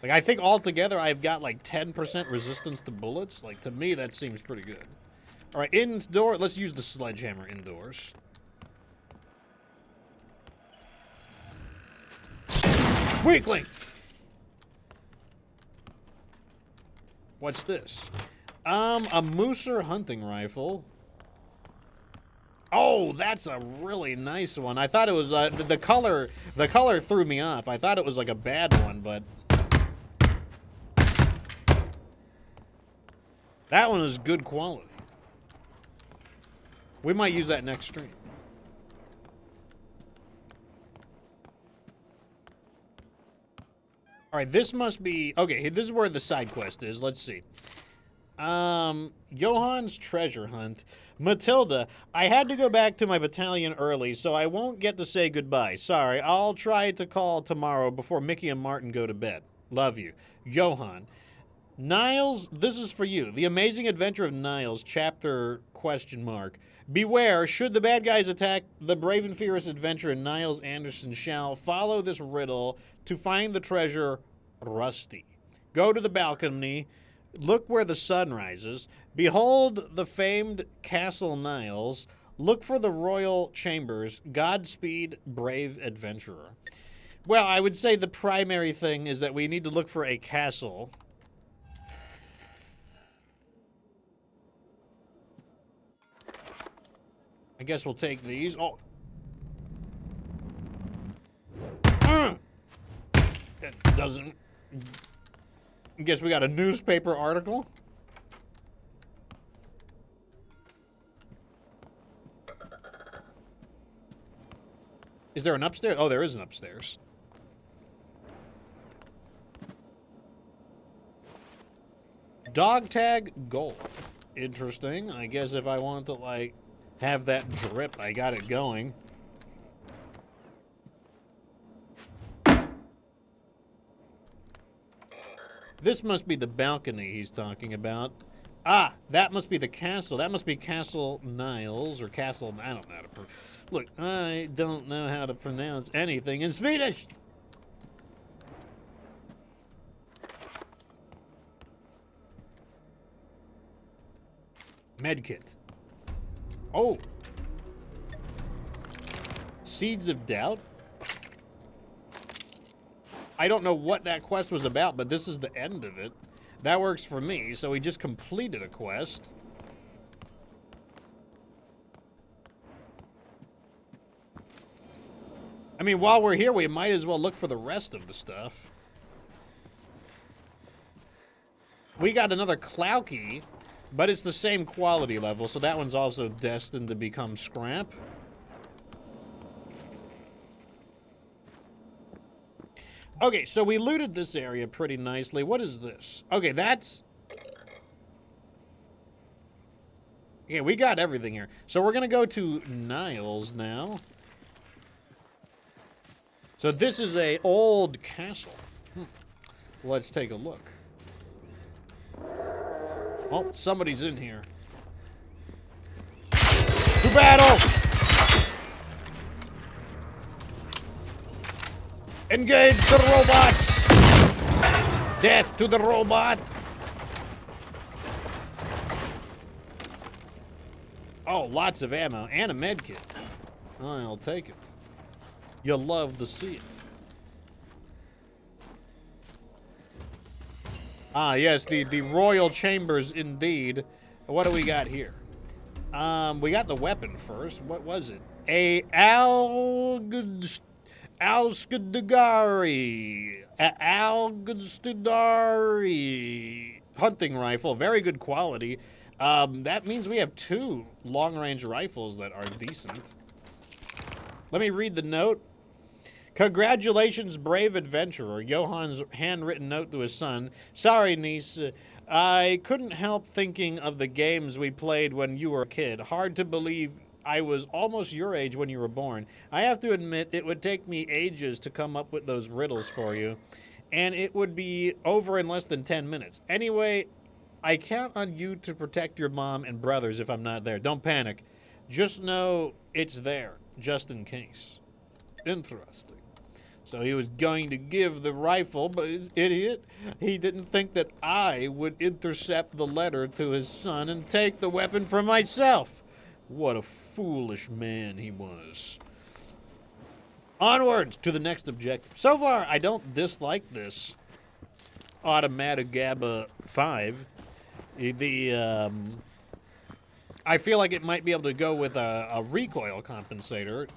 Like, I think altogether I've got like 10% resistance to bullets. Like, to me, that seems pretty good. All right, indoor, let's use the sledgehammer indoors. Weakling! What's this? A Mooser hunting rifle. Oh, that's a really nice one. I thought it was the color. The color threw me off. I thought it was like a bad one, but that one is good quality. We might use that next stream. All right, this must be okay. This is where the side quest is. Let's see. Johan's treasure hunt. Matilda, I had to go back to my battalion early, so I won't get to say goodbye. Sorry, I'll try to call tomorrow before Mickey and Martin go to bed. Love you. Johan. Niles, this is for you. The Amazing Adventure of Niles, chapter question mark. Beware, should the bad guys attack, the brave and fierce adventurer Niles Anderson shall follow this riddle to find the treasure, Rusty. Go to the balcony. Look where the sun rises. Behold the famed Castle Niles. Look for the royal chambers. Godspeed, brave adventurer. Well, I would say the primary thing is that we need to look for a castle. I guess we'll take these. Oh. That doesn't... I guess we got a newspaper article. Is there an upstairs? Oh, there is an upstairs. Dog tag gold. Interesting. I guess if I want to, like, have that drip, I got it going. This must be the balcony he's talking about. Ah, that must be the castle. That must be Castle Niles, or Castle... I don't know how to... Look, I don't know how to pronounce anything in Swedish! Medkit. Oh! Seeds of Doubt? I don't know what that quest was about, but this is the end of it. That works for me, so we just completed a quest. I mean, while we're here, we might as well look for the rest of the stuff. We got another Clouky, but it's the same quality level, so that one's also destined to become scrap. Okay, so we looted this area pretty nicely. What is this? Okay, that's... Yeah, we got everything here. So we're going to go to Niles now. So this is a old castle. Let's take a look. Oh, somebody's in here. To battle! Engage the robots! Death to the robot! Oh, lots of ammo and a medkit. I'll take it. You'll love to see it. Ah, yes, the royal chambers indeed. What do we got here? We got the weapon first. What was it? A Algstudari hunting rifle. Very good quality. That means we have 2 long-range rifles that are decent. Let me read the note. Congratulations, brave adventurer. Johan's handwritten note to his son. Sorry, niece. I couldn't help thinking of the games we played when you were a kid. Hard to believe I was almost your age when you were born. I have to admit, it would take me ages to come up with those riddles for you, and it would be over in less than 10 minutes. Anyway, I count on you to protect your mom and brothers if I'm not there. Don't panic. Just know it's there, just in case. Interesting. So he was going to give the rifle, but his idiot, he didn't think that I would intercept the letter to his son and take the weapon for myself. What a foolish man he was. Onwards to the next objective. So far, I don't dislike this Automatic GABA 5. I feel like it might be able to go with a recoil compensator.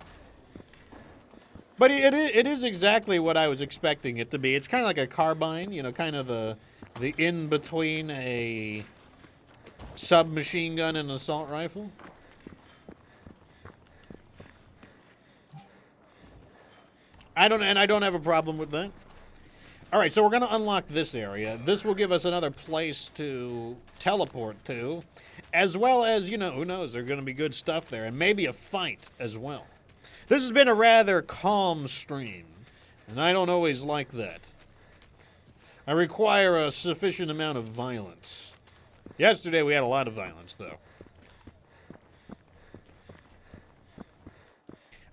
But it is exactly what I was expecting it to be. It's kind of like a carbine, you know, kind of the in between a submachine gun and an assault rifle. I don't have a problem with that. All right, so we're going to unlock this area. This will give us another place to teleport to, as well as, you know, who knows, there's going to be good stuff there, and maybe a fight as well. This has been a rather calm stream, and I don't always like that. I require a sufficient amount of violence. Yesterday we had a lot of violence, though.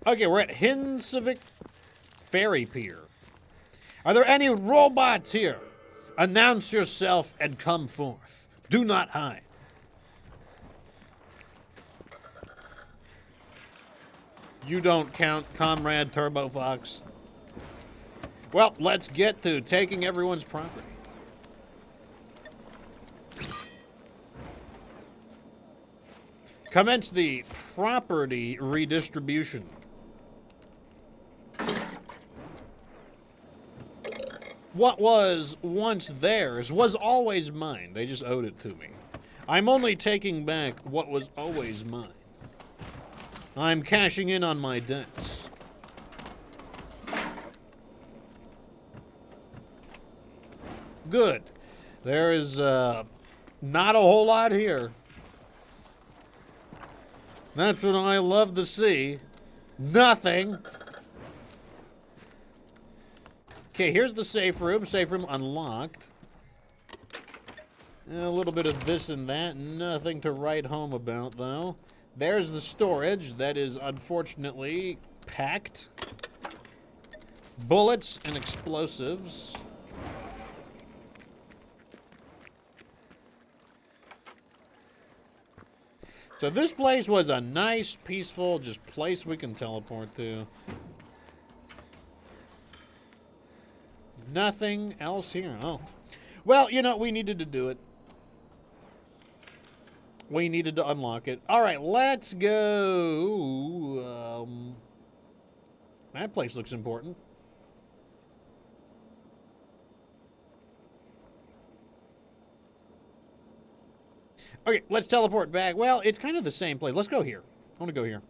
Okay, we're at Hinsavik Ferry Pier. Are there any robots here? Announce yourself and come forth. Do not hide. You don't count, Comrade Turbo Fox. Well, let's get to taking everyone's property. Commence the property redistribution. What was once theirs was always mine. They just owed it to me. I'm only taking back what was always mine. I'm cashing in on my debts. Good. There is not a whole lot here. That's what I love to see. Nothing. Okay, here's the safe room. Safe room unlocked. A little bit of this and that. Nothing to write home about, though. There's the storage. That is unfortunately packed. Bullets and explosives. So this place was a nice, peaceful, just place we can teleport to. Nothing else here. Oh. Well, you know, we needed to do it. We needed to unlock it. All right, let's go. That place looks important. Okay, let's teleport back. Well, it's kind of the same place. Let's go here. I want to go here.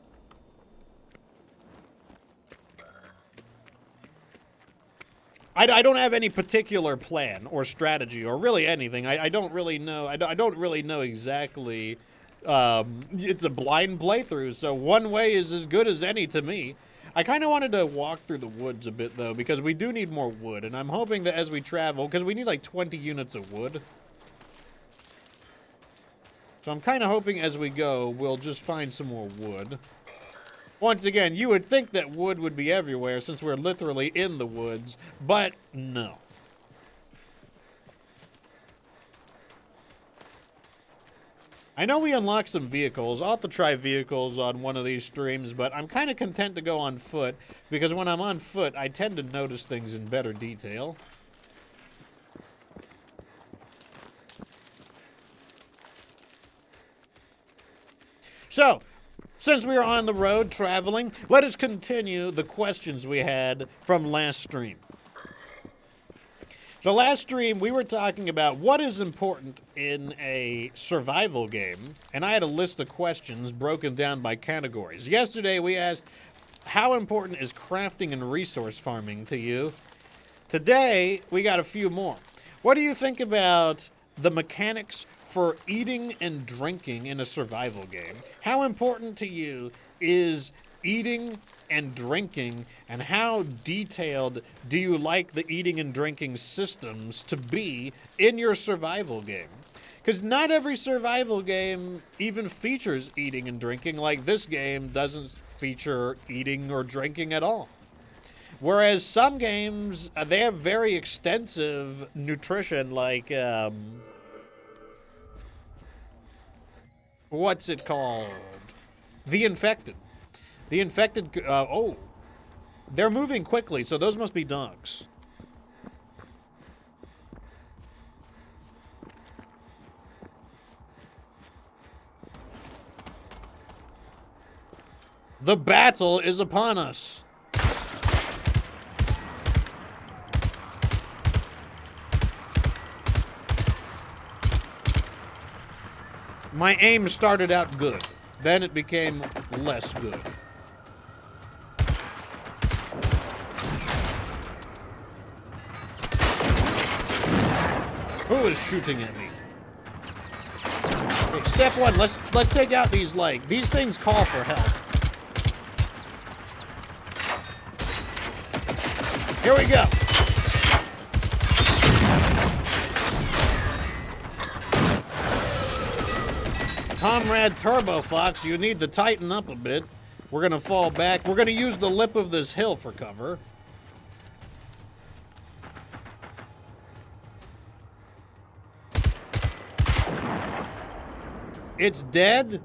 I don't have any particular plan or strategy or really anything. I don't really know. I don't really know exactly. It's a blind playthrough, so one way is as good as any to me. I kind of wanted to walk through the woods a bit, though, because we do need more wood, and I'm hoping that as we travel, because we need like 20 units of wood. So I'm kind of hoping as we go, we'll just find some more wood. Once again, you would think that wood would be everywhere since we're literally in the woods, but no. I know we unlocked some vehicles. I'll have to try vehicles on one of these streams, but I'm kind of content to go on foot because when I'm on foot, I tend to notice things in better detail. So, since we are on the road traveling, let us continue the questions we had from last stream. So last stream, we were talking about what is important in a survival game, and I had a list of questions broken down by categories. Yesterday, we asked, how important is crafting and resource farming to you? Today, we got a few more. What do you think about the mechanics for eating and drinking in a survival game? How important to you is eating and drinking, and how detailed do you like the eating and drinking systems to be in your survival game? Because not every survival game even features eating and drinking, like this game doesn't feature eating or drinking at all. Whereas some games, they have very extensive nutrition, like, what's it called? The Infected. The Infected, oh, they're moving quickly, so those must be dogs. The battle is upon us. My aim started out good. Then it became less good. Who is shooting at me? Okay, step one, let's take out these, like, these things call for help. Here we go. Comrade Turbo Fox, you need to tighten up a bit. We're gonna fall back. We're gonna use the lip of this hill for cover. It's dead?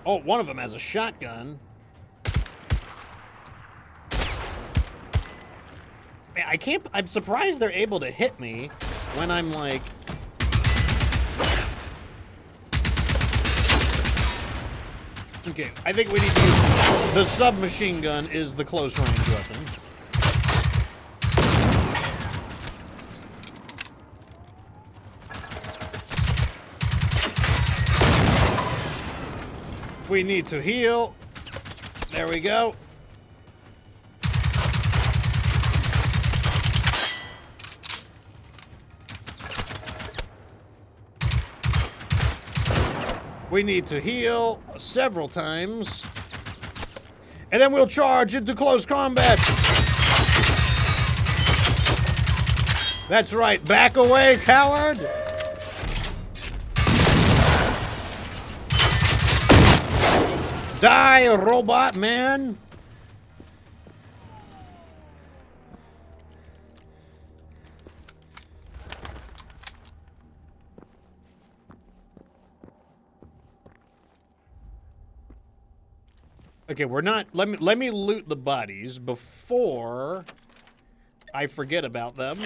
Oh, one of them has a shotgun. Man, I'm surprised they're able to hit me when I'm like... Okay, I think we need to use... The submachine gun is the close range weapon. We need to heal. There we go. We need to heal several times. And then we'll charge into close combat. That's right. Back away, coward. Die, robot man. Okay, we're not... Let me loot the bodies before I forget about them.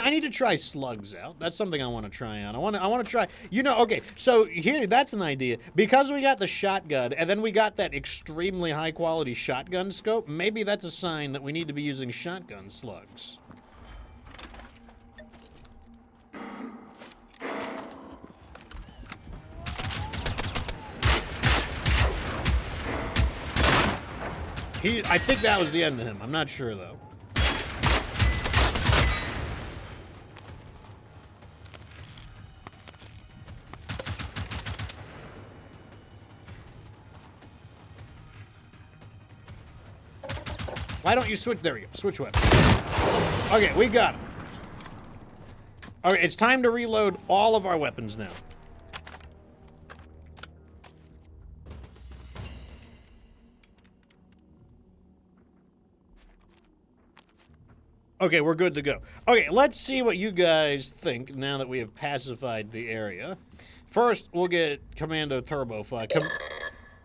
I need to try slugs out. That's something I want to try on. I want to try... You know, okay, so here, that's an idea. Because we got the shotgun, and then we got that extremely high-quality shotgun scope, maybe that's a sign that we need to be using shotgun slugs. I think that was the end of him. I'm not sure, though. Why don't you switch? There we go. Switch weapon. Okay, we got him. All right, it's time to reload all of our weapons now. Okay, we're good to go. Okay, let's see what you guys think now that we have pacified the area. First, we'll get Commando Turbo Fox.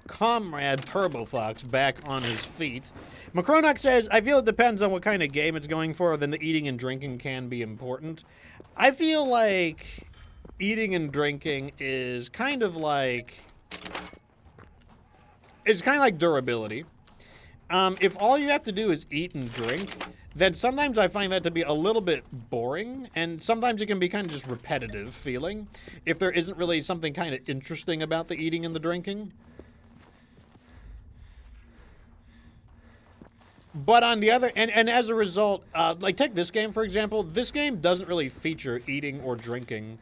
Comrade Turbo Fox back on his feet. Macronox says, I feel it depends on what kind of game it's going for, then the eating and drinking can be important. I feel like eating and drinking is kind of like... It's kind of like durability. If all you have to do is eat and drink, then sometimes I find that to be a little bit boring, and sometimes it can be kind of just repetitive feeling, if there isn't really something kind of interesting about the eating and the drinking. But on the other, and as a result, like take this game, for example, this game doesn't really feature eating or drinking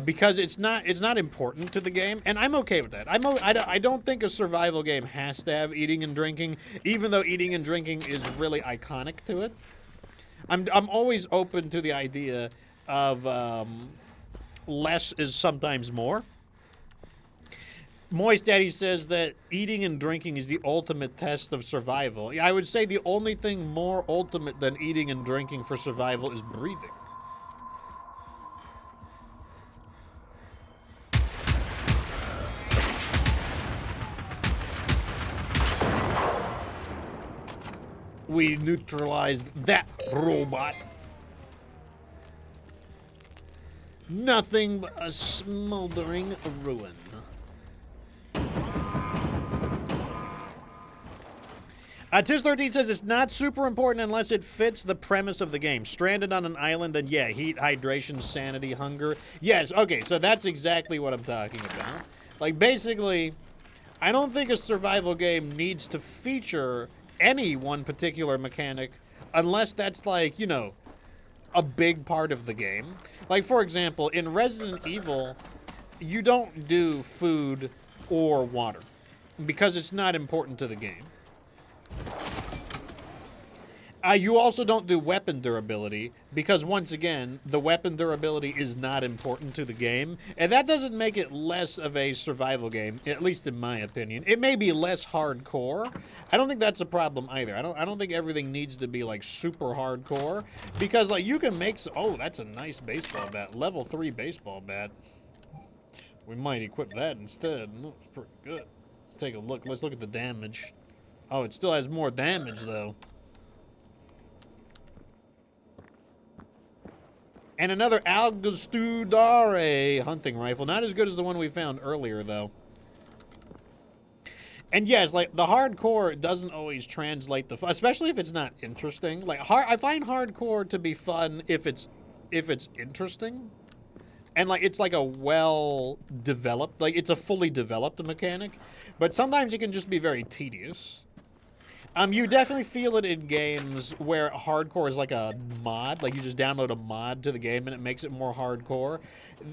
because it's not important to the game, and I'm okay with that. I don't think a survival game has to have eating and drinking, even though eating and drinking is really iconic to it. I'm always open to the idea of less is sometimes more. Moist Daddy says that eating and drinking is the ultimate test of survival. I would say the only thing more ultimate than eating and drinking for survival is breathing. We neutralized that robot. Nothing but a smoldering ruin. Tiz13 says it's not super important unless it fits the premise of the game. Stranded on an island, then yeah, heat, hydration, sanity, hunger. Yes, okay, so that's exactly what I'm talking about. Like, basically, I don't think a survival game needs to feature any one particular mechanic unless that's, like, you know, a big part of the game. Like, for example, in Resident Evil, you don't do food or water because it's not important to the game. You also don't do weapon durability because, once again, the weapon durability is not important to the game, and that doesn't make it less of a survival game, at least in my opinion. It may be less hardcore. I don't think that's a problem either. I don't think everything needs to be like super hardcore because, like, you can make. Oh, that's a nice baseball bat, level 3 baseball bat. We might equip that instead. Looks pretty good. Let's take a look. Let's look at the damage. Oh, it still has more damage though. And another Algustudare hunting rifle. Not as good as the one we found earlier, though. And yes, like, the hardcore doesn't always translate the fun, especially if it's not interesting. Like, I find hardcore to be fun if it's interesting. And, like, it's like a well-developed, like, it's a fully developed mechanic. But sometimes it can just be very tedious. You definitely feel it in games where hardcore is like a mod, like you just download a mod to the game and it makes it more hardcore.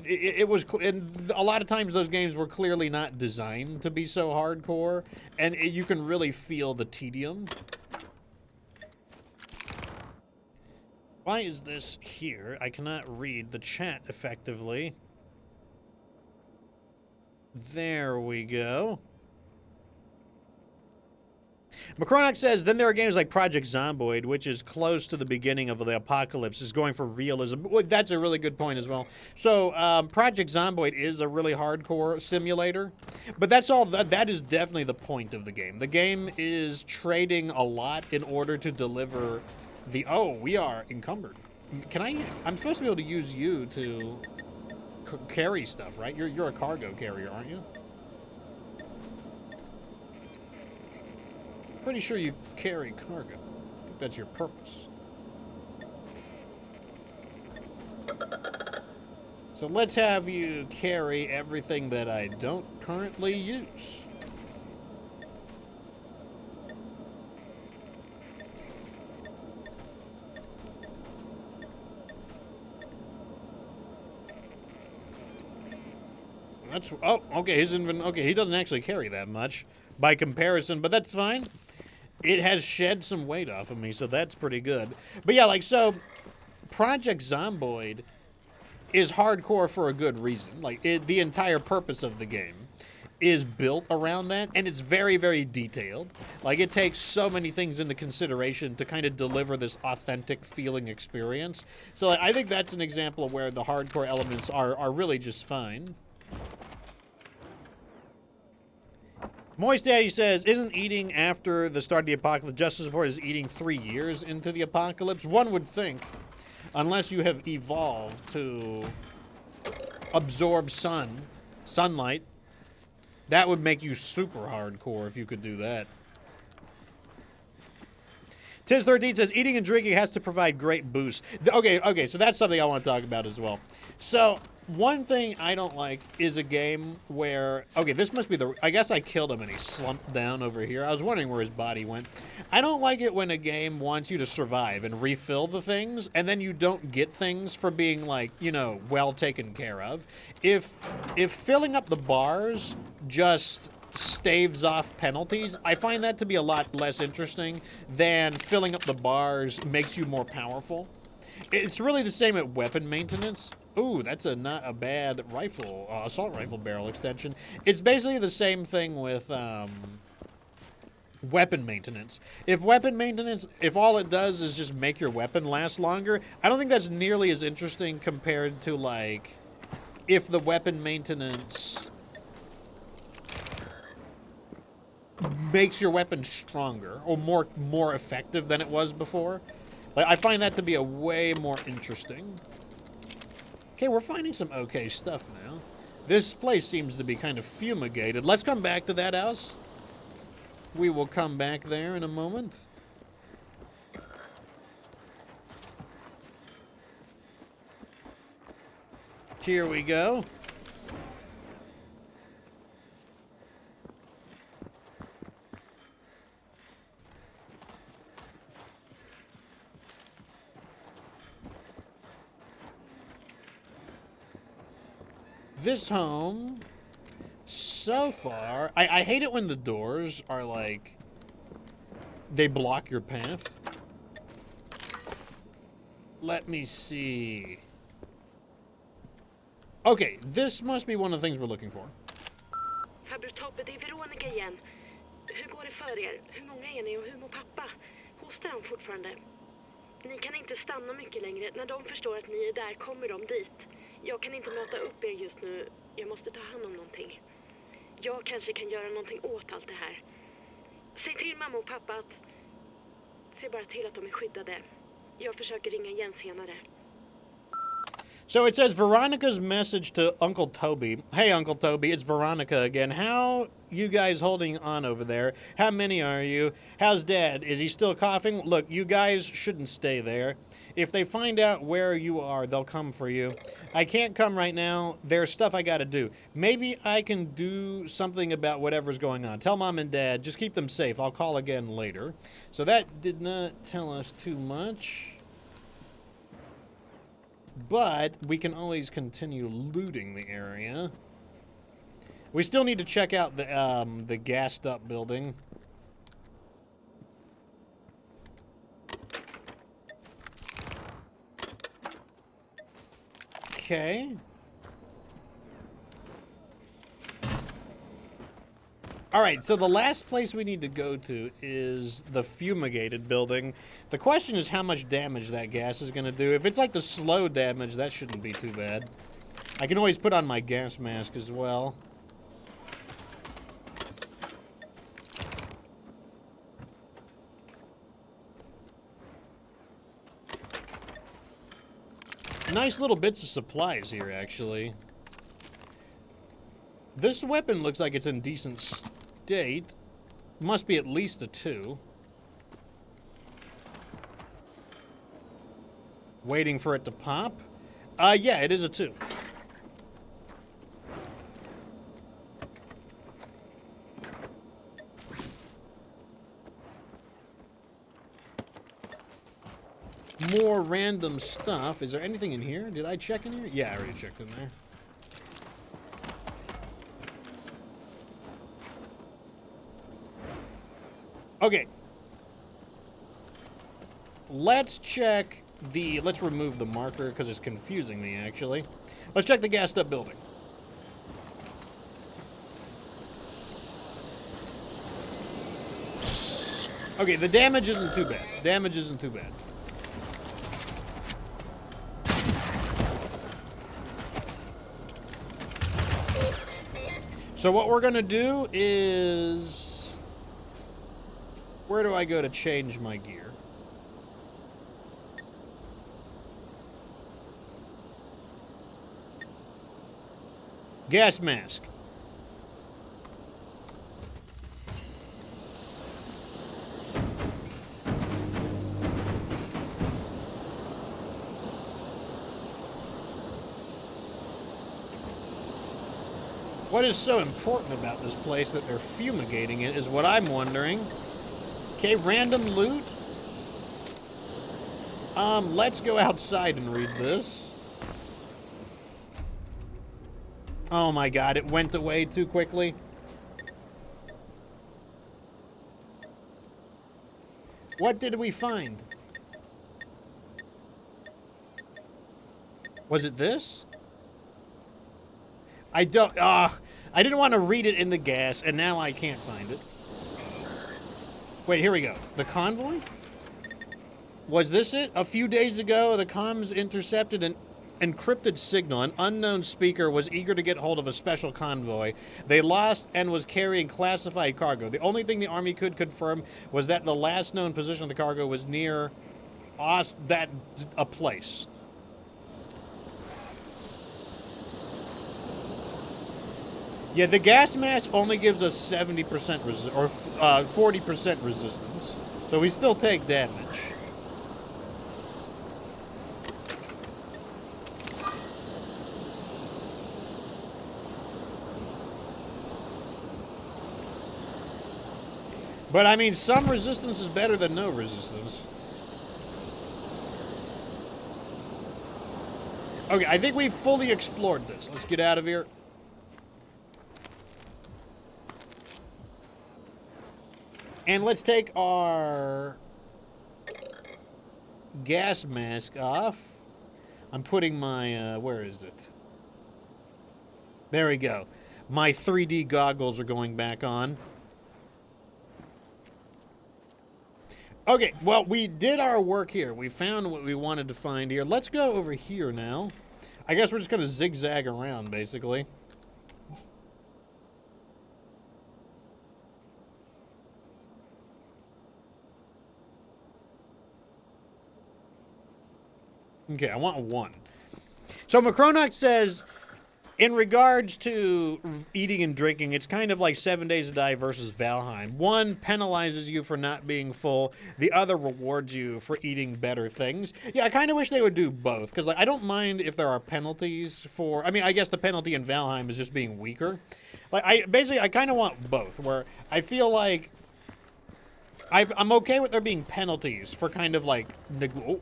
And a lot of times those games were clearly not designed to be so hardcore, and you can really feel the tedium. Why is this here? I cannot read the chat effectively. There we go. Macronox says, then there are games like Project Zomboid, which is close to the beginning of the apocalypse, is going for realism. That's a really good point as well. So, Project Zomboid is a really hardcore simulator, but that's all. That is definitely the point of the game. The game is trading a lot in order to deliver the... Oh, we are encumbered. Can I... I'm supposed to be able to use you to carry stuff, right? You're a cargo carrier, aren't you? Pretty sure you carry cargo. I think that's your purpose. So let's have you carry everything that I don't currently use. That's... Oh, okay, okay, he doesn't actually carry that much by comparison, but that's fine. It has shed some weight off of me, so that's pretty good. But yeah, like, so Project Zomboid is hardcore for a good reason. Like, the entire purpose of the game is built around that, and it's very, very detailed. Like, it takes so many things into consideration to kind of deliver this authentic feeling experience. So like, I think that's an example of where the hardcore elements are really just fine. Moist Daddy says, isn't eating after the start of the apocalypse just as important as eating 3 years into the apocalypse? One would think, unless you have evolved to absorb sunlight, that would make you super hardcore if you could do that. Tiz13 says, eating and drinking has to provide great boosts. Okay, so that's something I want to talk about as well. So... one thing I don't like is a game where... Okay, this must be the... I guess I killed him and he slumped down over here. I was wondering where his body went. I don't like it when a game wants you to survive and refill the things, and then you don't get things for being, like, you know, well taken care of. If filling up the bars just staves off penalties, I find that to be a lot less interesting than filling up the bars makes you more powerful. It's really the same at weapon maintenance. Ooh, that's not a bad rifle, assault rifle barrel extension. It's basically the same thing with weapon maintenance. If all it does is just make your weapon last longer, I don't think that's nearly as interesting compared to, like, if the weapon maintenance makes your weapon stronger or more effective than it was before. Like, I find that to be a way more interesting. Okay, we're finding some okay stuff now. This place seems to be kind of fumigated. Let's come back to that house. We will come back there in a moment. Here we go. This home, so far, I hate it when the doors are like, they block your path. Let me see. Okay, this must be one of the things we're looking for. Farbror Tobbe, det är Veronica igen. Hur går det för er? Hur många är ni och hur mår pappa? Hostar han fortfarande? Ni kan inte stanna mycket längre. När de förstår att ni är där kommer de dit. Jag kan inte möta upp er just nu. Jag måste ta hand om någonting. Jag kanske kan göra någonting åt allt det här. Säg till mamma och pappa att... Se bara till att de är skyddade. Jag försöker ringa igen senare. So it says Veronica's message to Uncle Toby. Hey, Uncle Toby, it's Veronica again. How you guys holding on over there? How many are you? How's Dad? Is he still coughing? Look, you guys shouldn't stay there. If they find out where you are, they'll come for you. I can't come right now. There's stuff I gotta do. Maybe I can do something about whatever's going on. Tell Mom and Dad, just keep them safe. I'll call again later. So that did not tell us too much. But we can always continue looting the area. We still need to check out the gassed up building. Okay. All right, so the last place we need to go to is the fumigated building. The question is how much damage that gas is going to do. If it's like the slow damage, that shouldn't be too bad. I can always put on my gas mask as well. Nice little bits of supplies here, actually. This weapon looks like it's in decent state. Must be at least a 2. Waiting for it to pop? Yeah, it is a 2. More random stuff. Is there anything in here? Did I check in here? Yeah, I already checked in there. Okay. Let's check the... Let's remove the marker because it's confusing me, actually. Let's check the gassed up building. Okay, the damage isn't too bad. Damage isn't too bad. So what we're going to do is... Where do I go to change my gear? Gas mask. What is so important about this place that they're fumigating it is what I'm wondering. Okay, random loot. Let's go outside and read this. Oh my god, it went away too quickly. What did we find? Was it this? I don't... I didn't want to read it in the gas, and now I can't find it. Wait, here we go. The convoy? Was this it? A few days ago, the comms intercepted an encrypted signal. An unknown speaker was eager to get hold of a special convoy. They lost and was carrying classified cargo. The only thing the Army could confirm was that the last known position of the cargo was near a place. Yeah, the gas mask only gives us 70% or 40% resistance, so we still take damage. But I mean, some resistance is better than no resistance. Okay, I think we've fully explored this. Let's get out of here. And let's take our gas mask off. I'm putting my, where is it? There we go. My 3D goggles are going back on. Okay, well, we did our work here. We found what we wanted to find here. Let's go over here now. I guess we're just going to zigzag around, basically. Okay, I want one. So Macronox says, in regards to eating and drinking, it's kind of like 7 Days to Die versus Valheim. One penalizes you for not being full. The other rewards you for eating better things. Yeah, I kind of wish they would do both, because like, I don't mind if there are penalties for... I mean, I guess the penalty in Valheim is just being weaker. Like, I kind of want both, where I feel like I'm okay with there being penalties for kind of like... Oh.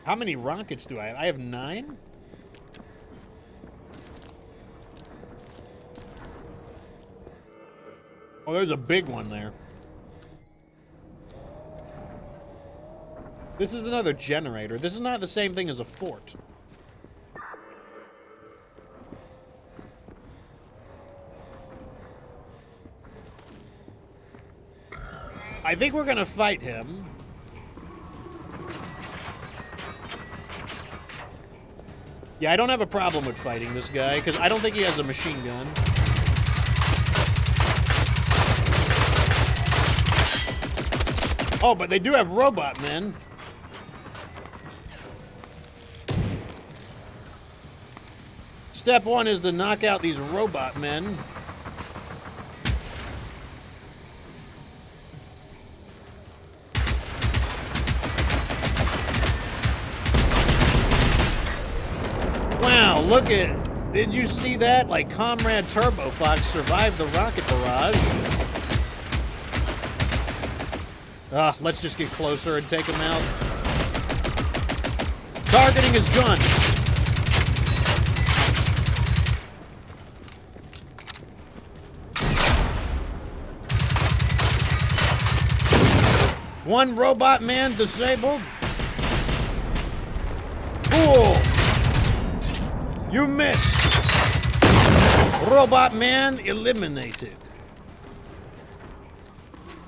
How many rockets do I have? I have 9? Oh, there's a big one there. This is another generator. This is not the same thing as a fort. I think we're gonna fight him. Yeah, I don't have a problem with fighting this guy, because I don't think he has a machine gun. Oh, but they do have robot men. Step 1 is to knock out these robot men. Wow, look at... Did you see that? Like, Comrade Turbo Fox survived the rocket barrage. Let's just get closer and take him out. Targeting his gun. One robot man disabled. Cool. You missed. Robot man eliminated.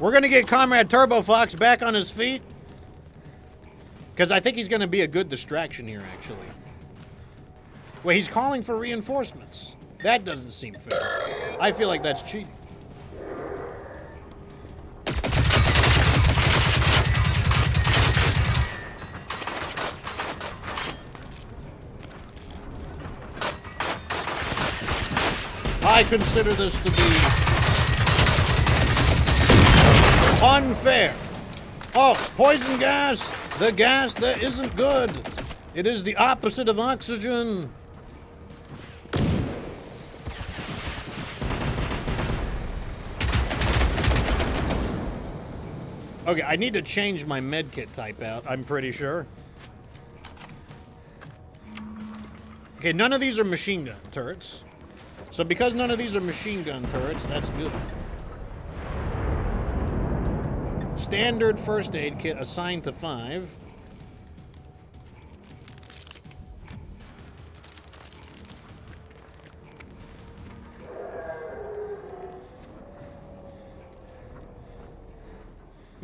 We're going to get Comrade Turbo Fox back on his feet. Because I think he's going to be a good distraction here, actually. Well, he's calling for reinforcements. That doesn't seem fair. I feel like that's cheating. I consider this to be unfair. Oh, poison gas, the gas that isn't good. It is the opposite of oxygen. Okay, I need to change my medkit type out, I'm pretty sure. Okay, none of these are machine gun turrets. So because none of these are machine gun turrets, that's good. Standard first aid kit assigned to 5.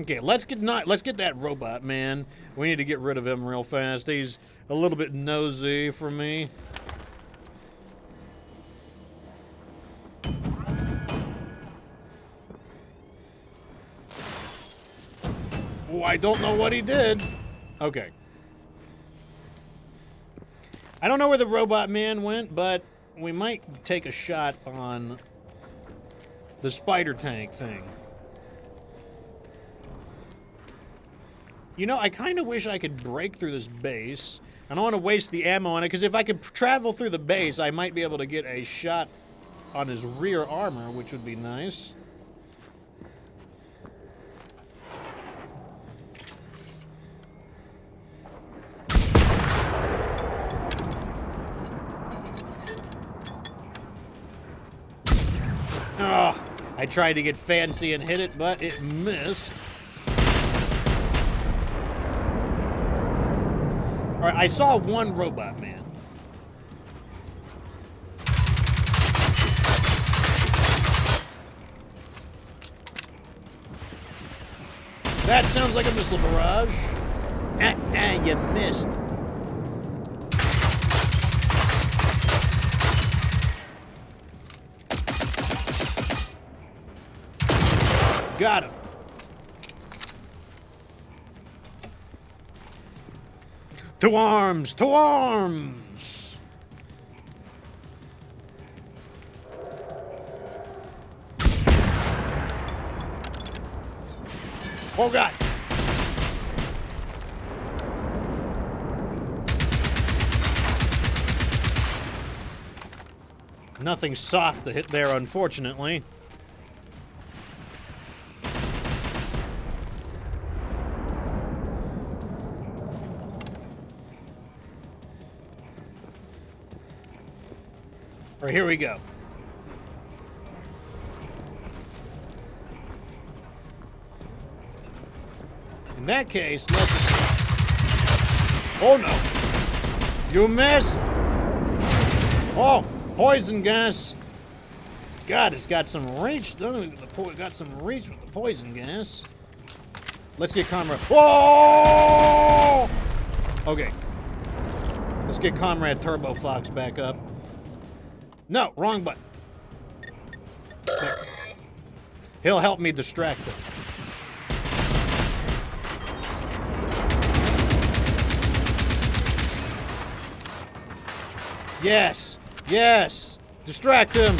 Okay, let's get that robot man. We need to get rid of him real fast. He's a little bit nosy for me. Oh, I don't know what he did. Okay. I don't know where the robot man went, but we might take a shot on the spider tank thing. You know, I kind of wish I could break through this base. I don't want to waste the ammo on it, because if I could travel through the base, I might be able to get a shot on his rear armor, which would be nice. Oh, I tried to get fancy and hit it, but it missed. All right, I saw one robot man. That sounds like a missile barrage. You missed. Got him. To arms! To arms! Oh, God. Nothing soft to hit there, unfortunately. All right, here we go. In that case, let's... Oh, no. You missed. Oh, poison gas. God, it's got some reach. Got some reach with the poison gas. Let's get Comrade... Whoa! Okay. Let's get Comrade Turbo Fox back up. No, wrong button. There. He'll help me distract them. Yes, yes, distract him.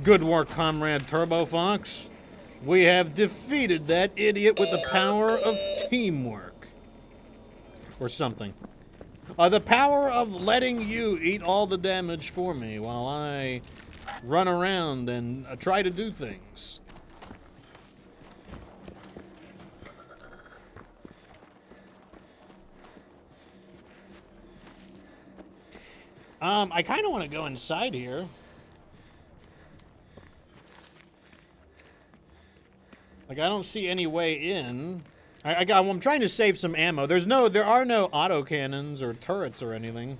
Good work, Comrade Turbo Fox. We have defeated that idiot with the power of teamwork. Or something. The power of letting you eat all the damage for me while I run around and try to do things. I kind of want to go inside here. Like, I don't see any way in. I'm trying to save some ammo. There are no autocannons or turrets or anything.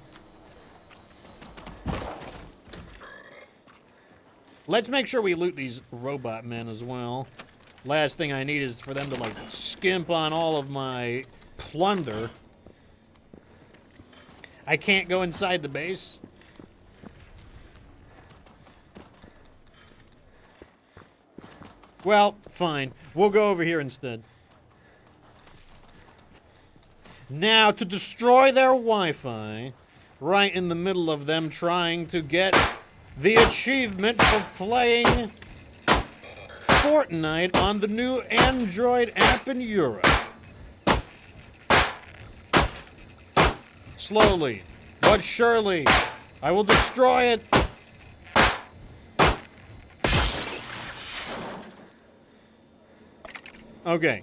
Let's make sure we loot these robot men as well. Last thing I need is for them to, like, skimp on all of my plunder. I can't go inside the base. Well, fine. We'll go over here instead. Now, to destroy their Wi-Fi, right in the middle of them trying to get the achievement for playing Fortnite on the new Android app in Europe. Slowly, but surely, I will destroy it. Okay.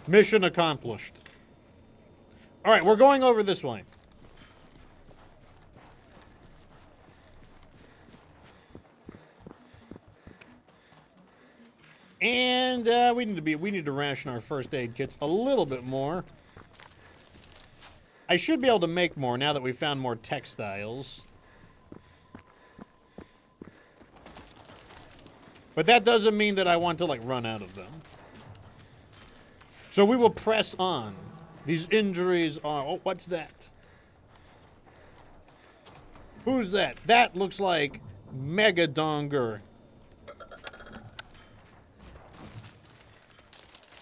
Mission accomplished. All right, we're going over this way. And we need to ration our first aid kits a little bit more. I should be able to make more now that we found more textiles. But that doesn't mean that I want to, like, run out of them. So we will press on. These injuries are... Oh, what's that? Who's that? That looks like Megadonger.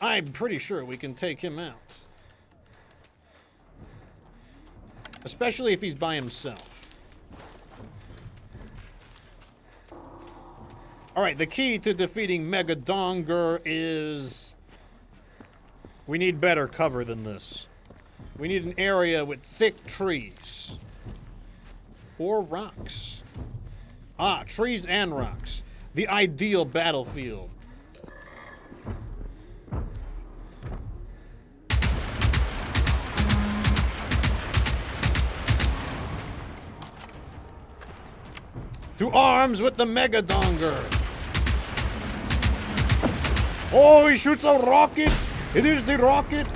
I'm pretty sure we can take him out. Especially if he's by himself. Alright, the key to defeating Megadonger is... we need better cover than this. We need an area with thick trees. Or rocks. Ah, trees and rocks. The ideal battlefield. To arms with the Megadonger. Oh, he shoots a rocket. It is the rocket.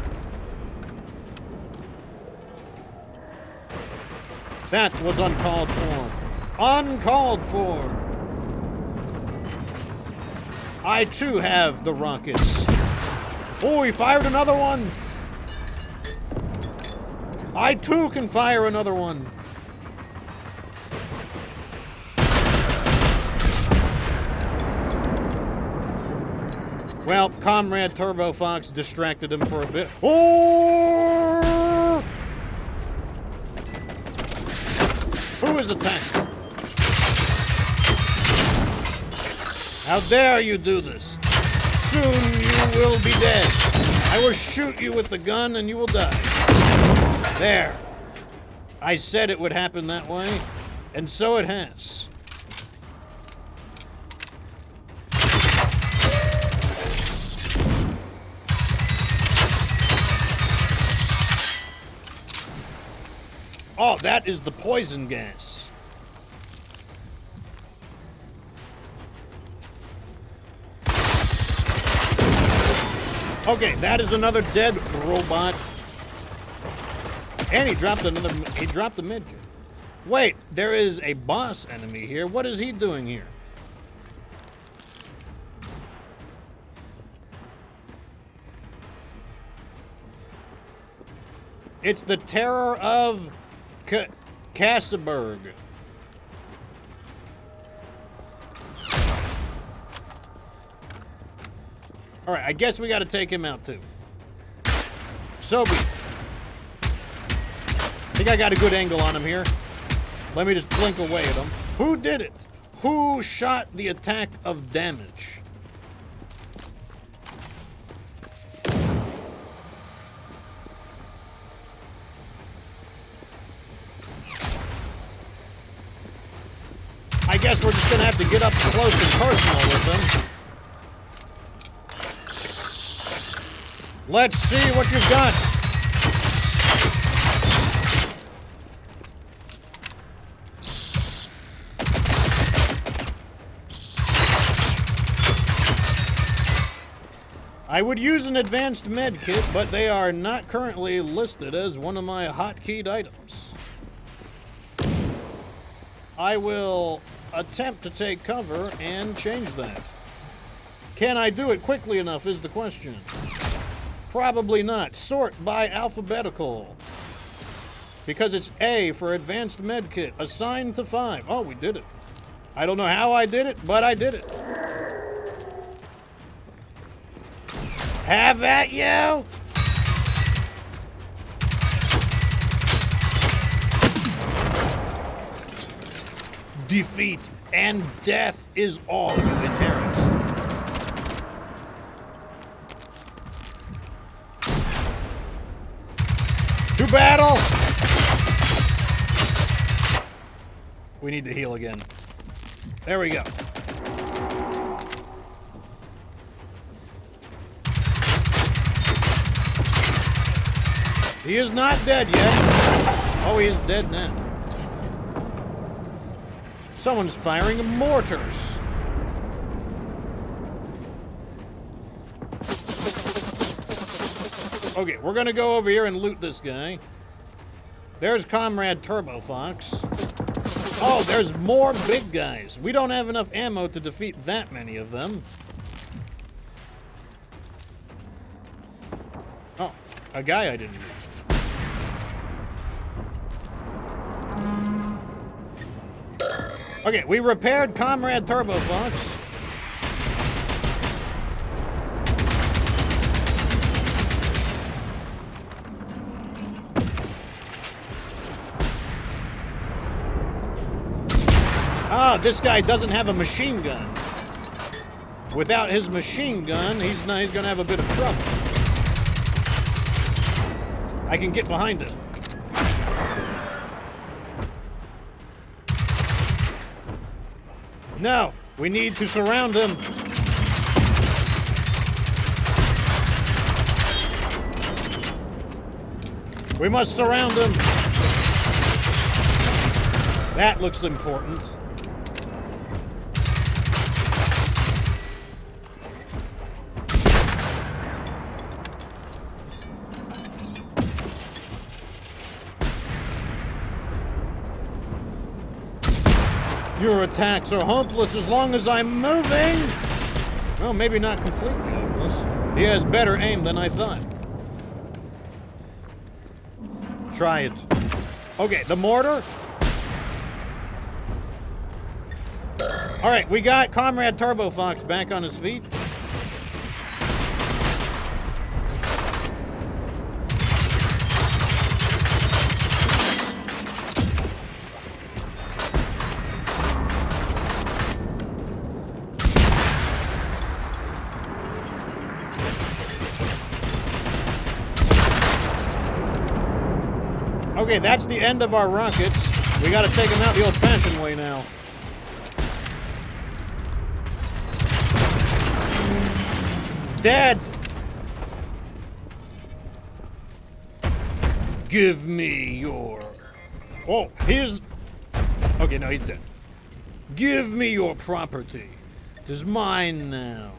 That was uncalled for. Uncalled for. I too have the rockets. Oh, he fired another one. I too can fire another one. Well, Comrade Turbo Fox distracted him for a bit. Oh! Who is attacking? How dare you do this? Soon you will be dead. I will shoot you with the gun and you will die. There. I said it would happen that way, and so it has. Oh, that is the poison gas. Okay, that is another dead robot. And he dropped the medkit. Wait, there is a boss enemy here. What is he doing here? It's the Terror of Kasseberg. Alright, I guess we gotta take him out too. So be it. I think I got a good angle on him here. Let me just blink away at him. Who did it? Who shot the attack of damage? I guess we're just gonna have to get up close and personal with them. Let's see what you've got. I would use an advanced med kit, but they are not currently listed as one of my hotkeyed items. I will attempt to take cover and change that. Can I do it quickly enough is the question. Probably not. Sort by alphabetical. Because it's A for advanced medkit. Assigned to 5. Oh, we did it. I don't know how I did it, but I did it. Have at you! Defeat and death is all you inherit. To battle! We need to heal again. There we go. He is not dead yet. Oh, he is dead now. Someone's firing mortars. Okay, we're gonna go over here and loot this guy. There's Comrade Turbo Fox. Oh, there's more big guys. We don't have enough ammo to defeat that many of them. Oh, a guy I didn't use. Okay, we repaired Comrade Turbo Fox. Ah, this guy doesn't have a machine gun. Without his machine gun, he's gonna have a bit of trouble. I can get behind him. No, we need to surround him. We must surround him. That looks important. Your attacks are hopeless as long as I'm moving. Well, maybe not completely hopeless. He has better aim than I thought. Try it. Okay, the mortar. All right, we got Comrade Turbo Fox back on his feet. Okay, that's the end of our rockets. We gotta take them out the old-fashioned way now. Dead! Give me your... Oh, here's... Okay, no, he's dead. Give me your property. It is mine now.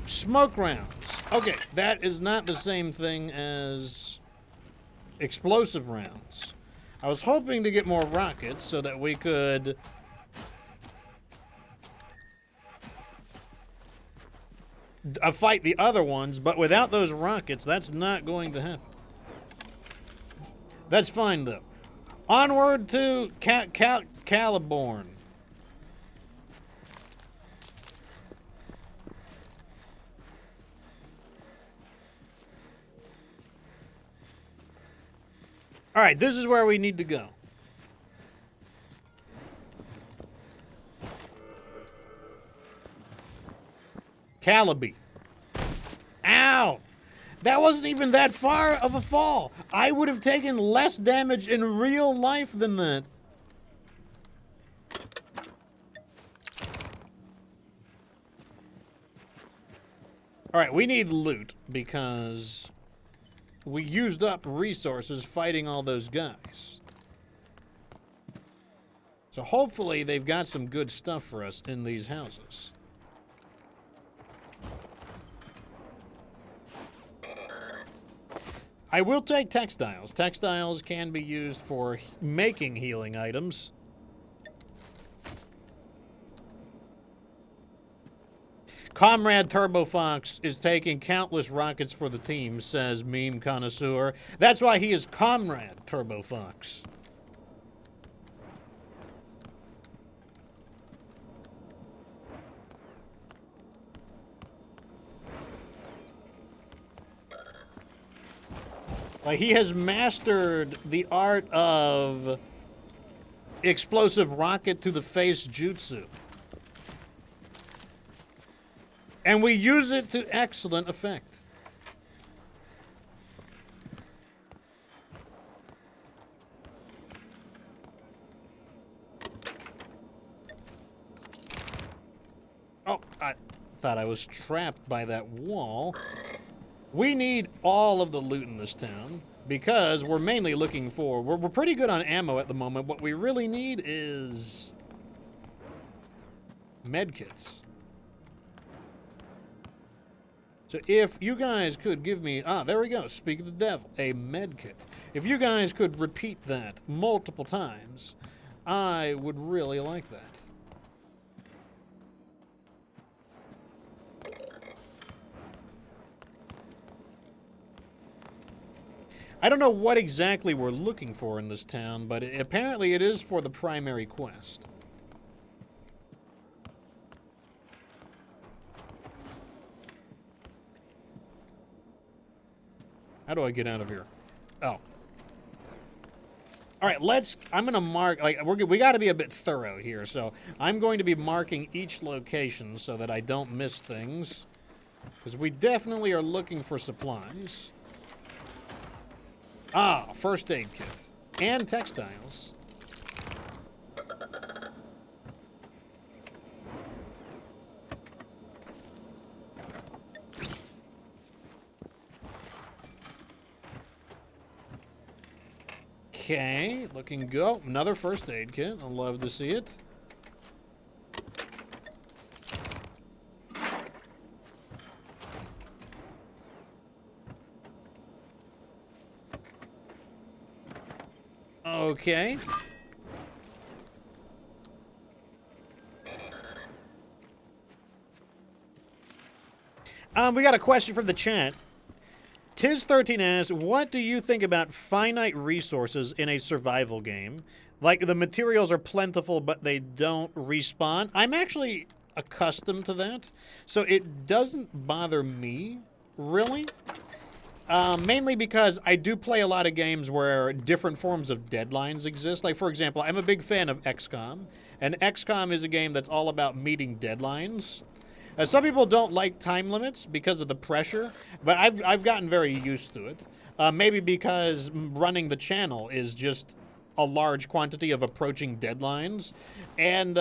Smoke rounds. Okay, that is not the same thing as... explosive rounds. I was hoping to get more rockets so that we could fight the other ones, but without those rockets, that's not going to happen. That's fine, though. Onward to Caliborn. All right, this is where we need to go. Calibi. Ow! That wasn't even that far of a fall. I would have taken less damage in real life than that. All right, we need loot because we used up resources fighting all those guys. So hopefully they've got some good stuff for us in these houses. I will take textiles. Textiles can be used for making healing items. Comrade Turbo Fox is taking countless rockets for the team, says Meme Connoisseur. That's why he is Comrade Turbo Fox. Like, he has mastered the art of explosive rocket to the face jutsu. And we use it to excellent effect. Oh, I thought I was trapped by that wall. We need all of the loot in this town because we're mainly looking for... We're pretty good on ammo at the moment. What we really need is medkits. So if you guys could give me... Ah, there we go. Speak of the devil. A medkit. If you guys could repeat that multiple times, I would really like that. I don't know what exactly we're looking for in this town, but apparently it is for the primary quest. How do I get out of here? Oh. All right, I'm going to mark, like, we got to be a bit thorough here, so I'm going to be marking each location so that I don't miss things, because we definitely are looking for supplies. Ah, first aid kit. And textiles. Okay, looking good. Another first aid kit. I'd love to see it. Okay. We got a question from the chat. Tiz13 asks, what do you think about finite resources in a survival game? Like, the materials are plentiful, but they don't respawn. I'm actually accustomed to that, so it doesn't bother me, really. Mainly because I do play a lot of games where different forms of deadlines exist. Like, for example, I'm a big fan of XCOM, and XCOM is a game that's all about meeting deadlines. Some people don't like time limits because of the pressure, but I've gotten very used to it. Maybe because running the channel is just a large quantity of approaching deadlines. And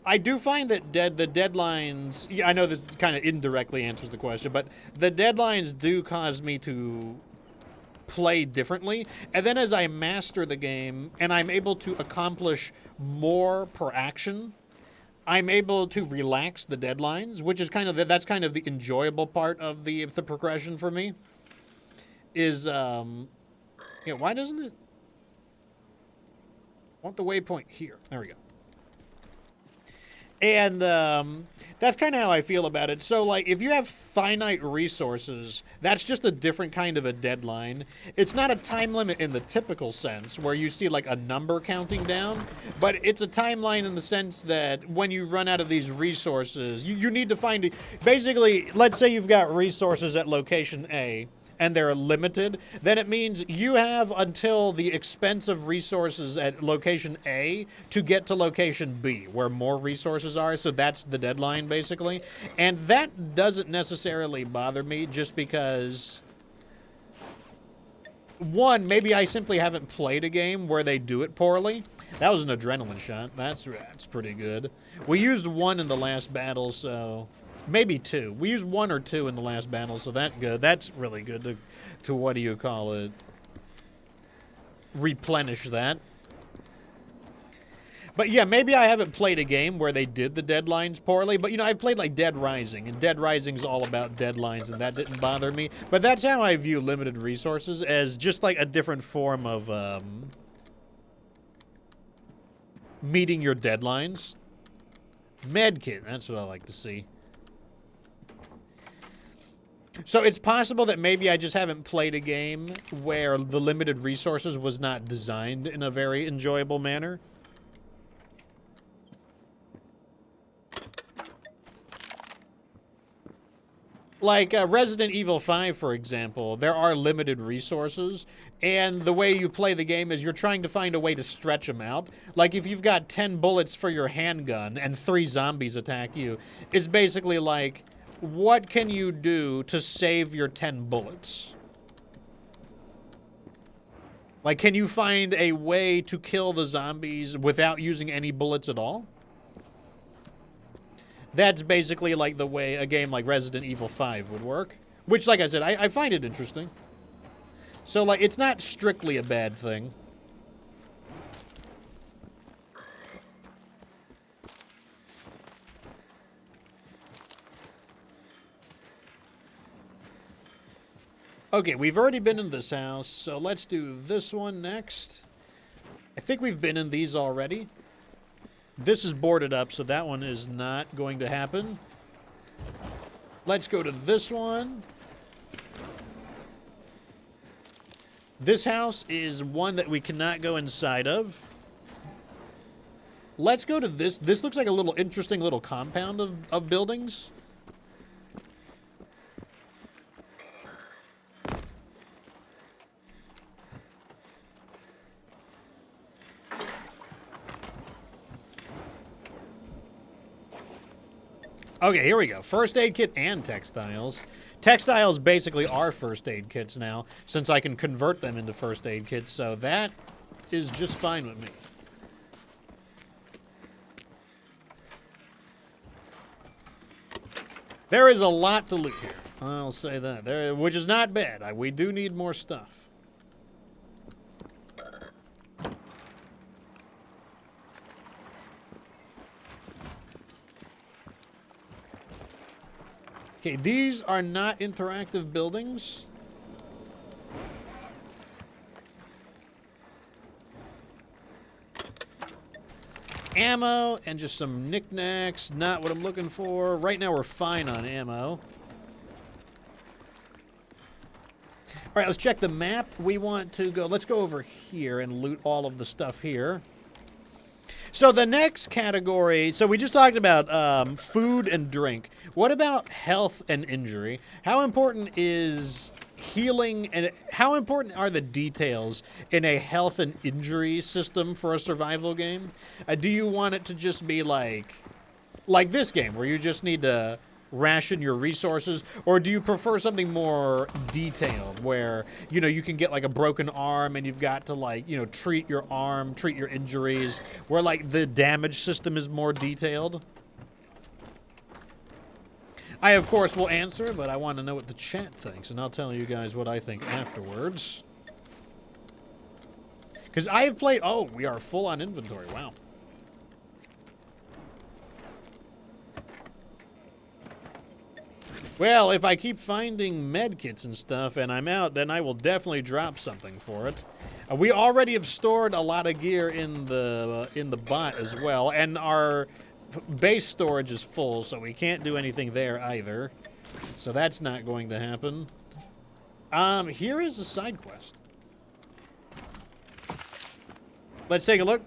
I do find that the deadlines... Yeah, I know this kind of indirectly answers the question, but the deadlines do cause me to play differently. And then as I master the game and I'm able to accomplish more per action, I'm able to relax the deadlines, which is that's kind of the enjoyable part of the progression for me. Is yeah, why doesn't it want the waypoint here? There we go. And that's kind of how I feel about it. So, like, if you have finite resources, that's just a different kind of a deadline. It's not a time limit in the typical sense, where you see, like, a number counting down. But it's a timeline in the sense that when you run out of these resources, you need to find... Basically, let's say you've got resources at location A, and they're limited, then it means you have until the expensive resources at location A to get to location B, where more resources are, so that's the deadline, basically. And that doesn't necessarily bother me, just because... One, maybe I simply haven't played a game where they do it poorly. That was an adrenaline shot. That's pretty good. We used one in the last battle, so... Maybe two. We used one or two in the last battle, so that's good. That's really good to what do you call it? Replenish that. But yeah, maybe I haven't played a game where they did the deadlines poorly, but you know, I've played like Dead Rising, and Dead Rising's all about deadlines, and that didn't bother me. But that's how I view limited resources, as just like a different form of meeting your deadlines. Medkit, that's what I like to see. So it's possible that maybe I just haven't played a game where the limited resources was not designed in a very enjoyable manner. Like Resident Evil 5, for example, there are limited resources, and the way you play the game is you're trying to find a way to stretch them out. Like, if you've got 10 bullets for your handgun and 3 zombies attack you, it's basically like... What can you do to save your 10 bullets? Like, can you find a way to kill the zombies without using any bullets at all? That's basically like the way a game like Resident Evil 5 would work. Which, like I said, I find it interesting. So, like, it's not strictly a bad thing. Okay, we've already been in this house, so let's do this one next. I think we've been in these already. This is boarded up, so that one is not going to happen. Let's go to this one. This house is one that we cannot go inside of. Let's go to this. This looks like a little interesting little compound of buildings. Okay, here we go. First aid kit and textiles. Textiles basically are first aid kits now, since I can convert them into first aid kits, so that is just fine with me. There is a lot to loot here. I'll say that. Which is not bad. We do need more stuff. Okay, these are not interactive buildings. Ammo and just some knickknacks. Not what I'm looking for. Right now we're fine on ammo. All right, let's check the map. We want to go, let's go over here and loot all of the stuff here. So the next category, so we just talked about food and drink. What about health and injury? How important is healing, and how important are the details in a health and injury system for a survival game? Do you want it to just be like this game, where you just need to ration your resources, or do you prefer something more detailed, where, you know, you can get like a broken arm and you've got to, like, you know, treat your arm, treat your injuries, where like the damage system is more detailed? I, of course, will answer, but I want to know what the chat thinks, and I'll tell you guys what I think afterwards. Because I have played... Oh, we are full on inventory. Wow. Well, if I keep finding med kits and stuff and I'm out, then I will definitely drop something for it. We already have stored a lot of gear in the bot as well, and our base storage is full, so we can't do anything there either. So that's not going to happen. Here is a side quest. Let's take a look.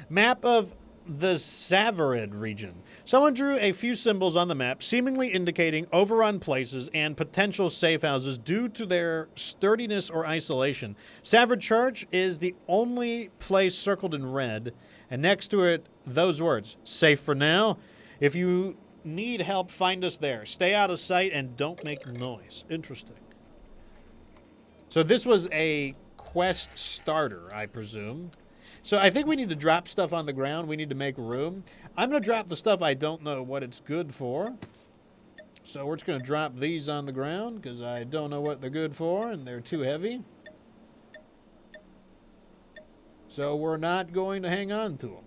Map of the Savarid region. Someone drew a few symbols on the map, seemingly indicating overrun places and potential safe houses due to their sturdiness or isolation. Savarid Church is the only place circled in red, and next to it, those words, safe for now. If you need help, find us there. Stay out of sight and don't make noise. Interesting. So this was a quest starter, I presume. So I think we need to drop stuff on the ground. We need to make room. I'm going to drop the stuff I don't know what it's good for. So we're just going to drop these on the ground because I don't know what they're good for and they're too heavy. So we're not going to hang on to them.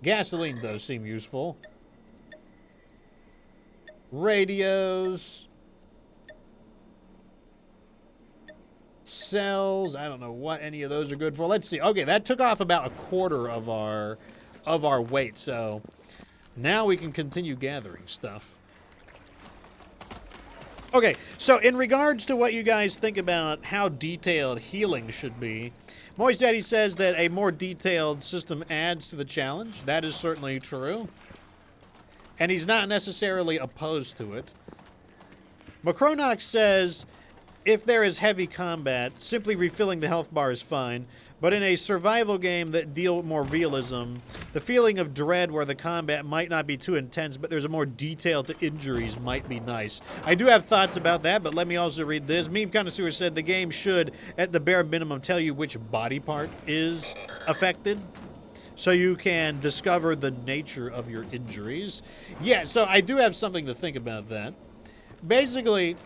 Gasoline does seem useful. Radios. Cells. I don't know what any of those are good for. Let's see. Okay, that took off about a quarter of our weight. So now we can continue gathering stuff. Okay, so in regards to what you guys think about how detailed healing should be, Moist Daddy says that a more detailed system adds to the challenge. That is certainly true. And he's not necessarily opposed to it. Macronox says, if there is heavy combat, simply refilling the health bar is fine, but in a survival game that deal with more realism, the feeling of dread where the combat might not be too intense, but there's a more detail to injuries might be nice. I do have thoughts about that, but let me also read this. Meme Connoisseur said the game should, at the bare minimum, tell you which body part is affected, so you can discover the nature of your injuries. Yeah, so I do have something to think about that. Basically,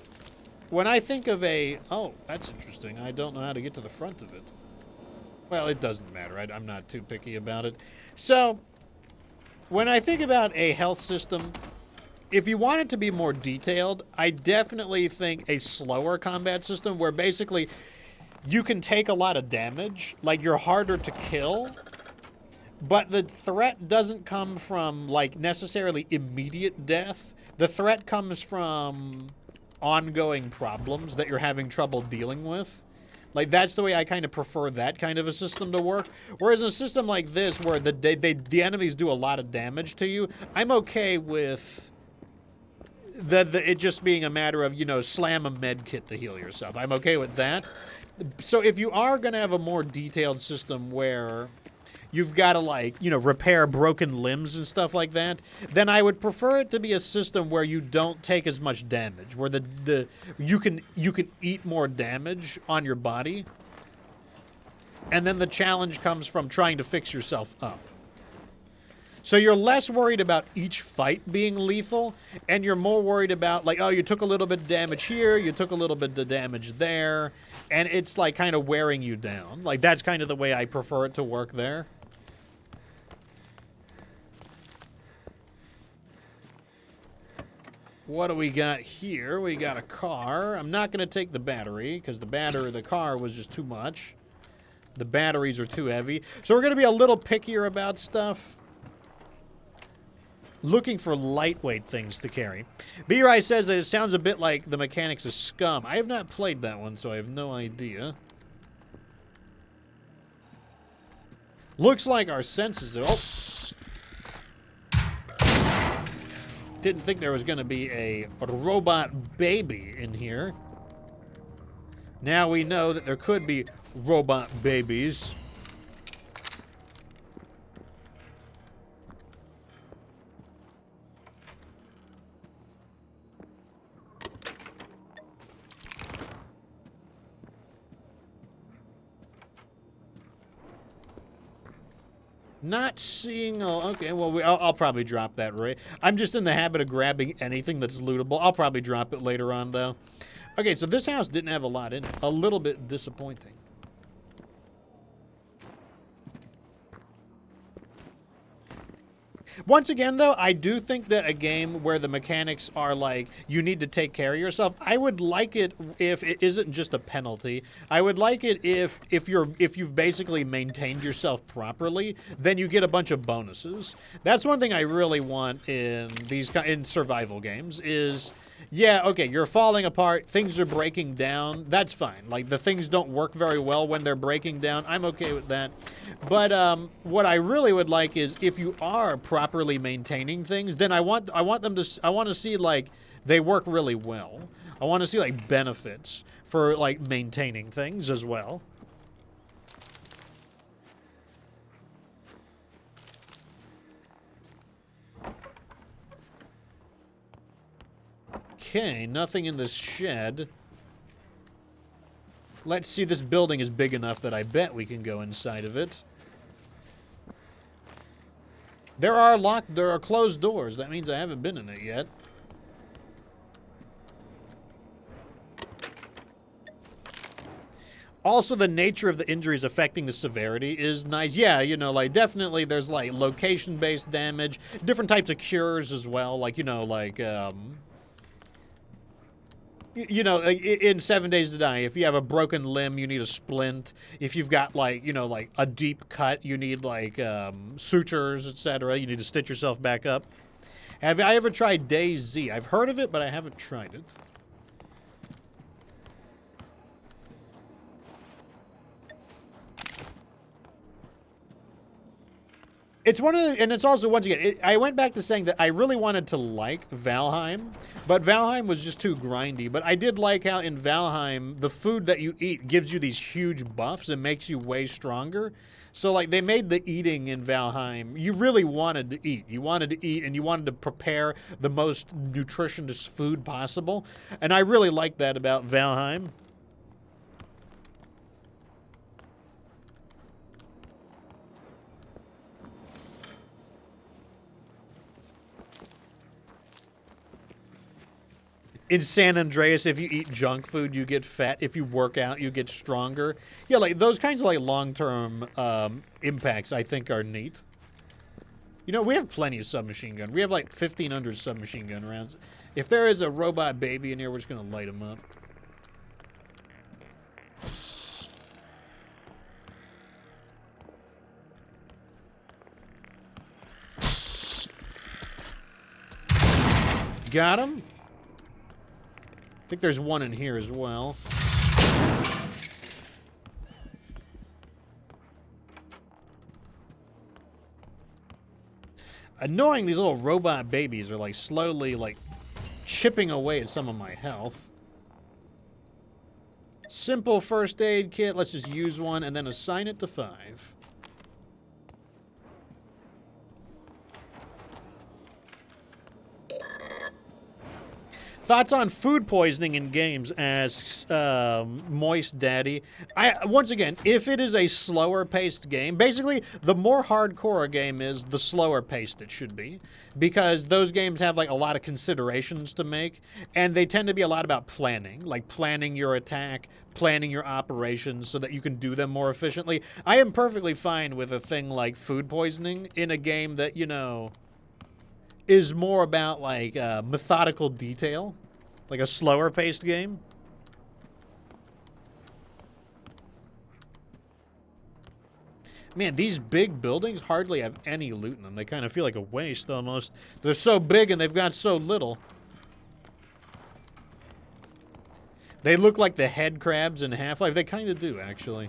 when I think of a... Oh, that's interesting. I don't know how to get to the front of it. Well, it doesn't matter. I'm not too picky about it. So, when I think about a health system, if you want it to be more detailed, I definitely think a slower combat system where basically you can take a lot of damage, like you're harder to kill, but the threat doesn't come from, like, necessarily immediate death. The threat comes from ongoing problems that you're having trouble dealing with. Like, that's the way I kind of prefer that kind of a system to work. Whereas in a system like this, where the enemies do a lot of damage to you, I'm okay with it just being a matter of, you know, slam a med kit to heal yourself. I'm okay with that. So if you are going to have a more detailed system where you've got to, like, you know, repair broken limbs and stuff like that, then I would prefer it to be a system where you don't take as much damage, where you can eat more damage on your body, and then the challenge comes from trying to fix yourself up. So you're less worried about each fight being lethal, and you're more worried about, like, oh, you took a little bit of damage here, you took a little bit of damage there, and it's, like, kind of wearing you down. Like, that's kind of the way I prefer it to work there. What do we got here? We got a car. I'm not going to take the battery, because the car was just too much. The batteries are too heavy. So we're going to be a little pickier about stuff. Looking for lightweight things to carry. B-Rai says that it sounds a bit like the mechanics of Scum. I have not played that one, so I have no idea. Looks like our senses are... Oh! Didn't think there was going to be a robot baby in here. Now we know that there could be robot babies. Not seeing... Oh, okay, well, I'll probably drop that, right? I'm just in the habit of grabbing anything that's lootable. I'll probably drop it later on, though. Okay, so this house didn't have a lot in it. A little bit disappointing. Once again, though, I do think that a game where the mechanics are like, you need to take care of yourself, I would like it if it isn't just a penalty. I would like it if you've basically maintained yourself properly, then you get a bunch of bonuses. That's one thing I really want in survival games is... Yeah, okay, you're falling apart, things are breaking down, that's fine. Like, the things don't work very well when they're breaking down, I'm okay with that. But what I really would like is, if you are properly maintaining things, then I want to see, like, they work really well. I want to see, like, benefits for, like, maintaining things as well. Okay, nothing in this shed. Let's see, this building is big enough that I bet we can go inside of it. There are closed doors. That means I haven't been in it yet. Also, the nature of the injuries affecting the severity is nice. Yeah, you know, like, definitely there's, like, location-based damage, different types of cures as well, like, you know, like, you know, in 7 Days to Die, if you have a broken limb, you need a splint. If you've got, like, you know, like a deep cut, you need, like, sutures, etc. You need to stitch yourself back up. Have I ever tried DayZ? I've heard of it, but I haven't tried it. It's one of the, and it's also, once again, I went back to saying that I really wanted to like Valheim, but Valheim was just too grindy. But I did like how in Valheim, the food that you eat gives you these huge buffs and makes you way stronger. So, like, they made the eating in Valheim, you really wanted to eat. You wanted to eat, and you wanted to prepare the most nutritious food possible. And I really like that about Valheim. In San Andreas, if you eat junk food, you get fat. If you work out, you get stronger. Yeah, like, those kinds of, like, long-term impacts, I think, are neat. You know, we have plenty of submachine gun. We have like 1,500 submachine gun rounds. If there is a robot baby in here, we're just going to light him up. Got him. I think there's one in here as well. Annoying, these little robot babies are like slowly like chipping away at some of my health. Simple first aid kit. Let's just use one and then assign it to 5. Thoughts on food poisoning in games, asks Moist Daddy. Once again, if it is a slower-paced game, basically, the more hardcore a game is, the slower-paced it should be. Because those games have, like, a lot of considerations to make, and they tend to be a lot about planning. Like, planning your attack, planning your operations so that you can do them more efficiently. I am perfectly fine with a thing like food poisoning in a game that, you know, is more about, like, methodical detail. Like a slower-paced game. Man, these big buildings hardly have any loot in them. They kind of feel like a waste, almost. They're so big and they've got so little. They look like the head crabs in Half-Life. They kind of do, actually.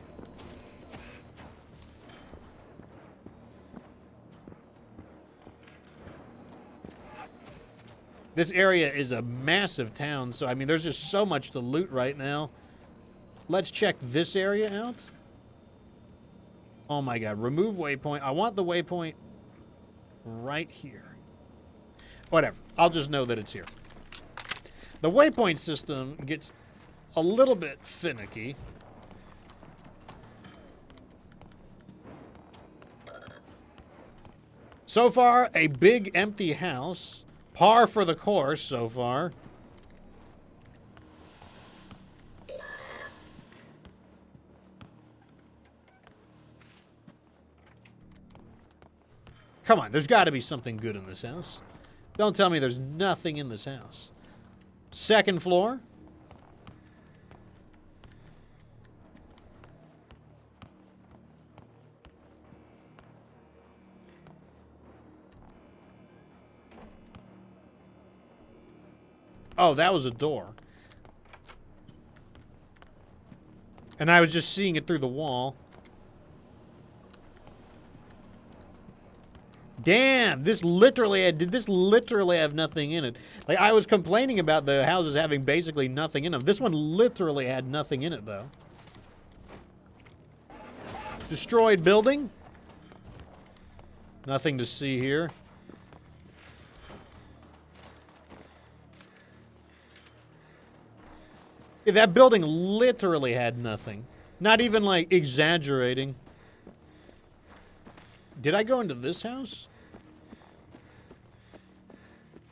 This area is a massive town, so, I mean, there's just so much to loot right now. Let's check this area out. Oh, my God. Remove waypoint. I want the waypoint right here. Whatever. I'll just know that it's here. The waypoint system gets a little bit finicky. So far, a big empty house. Par for the course so far. Come on, there's got to be something good in this house. Don't tell me there's nothing in this house. Second floor. Oh, that was a door. And I was just seeing it through the wall. Damn, did this literally have nothing in it? Like, I was complaining about the houses having basically nothing in them. This one literally had nothing in it, though. Destroyed building. Nothing to see here. Yeah, that building literally had nothing. Not even, like, exaggerating. Did I go into this house?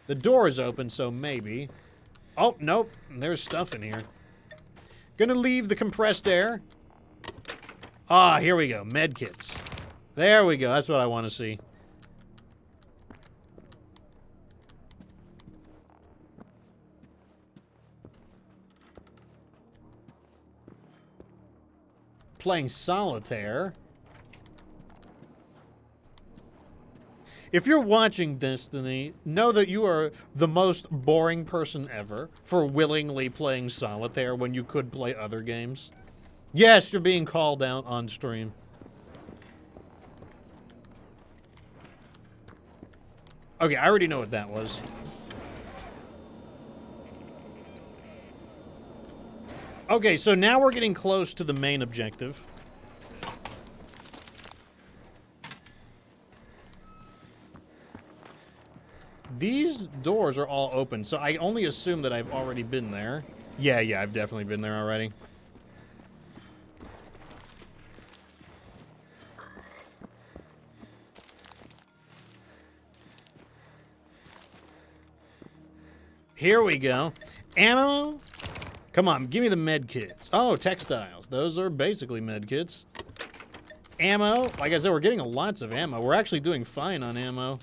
The door is open, so maybe. Oh, nope. There's stuff in here. Gonna leave the compressed air. Ah, here we go. Med kits. There we go. That's what I want to see. Playing solitaire. If you're watching Destiny, know that you are the most boring person ever for willingly playing solitaire when you could play other games. Yes, you're being called out on stream. Okay, I already know what that was. Okay, so now we're getting close to the main objective. These doors are all open, so I only assume that I've already been there. Yeah, I've definitely been there already. Here we go. Ammo. Come on, give me the med kits. Oh, textiles. Those are basically med kits. Ammo. Like I said, we're getting lots of ammo. We're actually doing fine on ammo.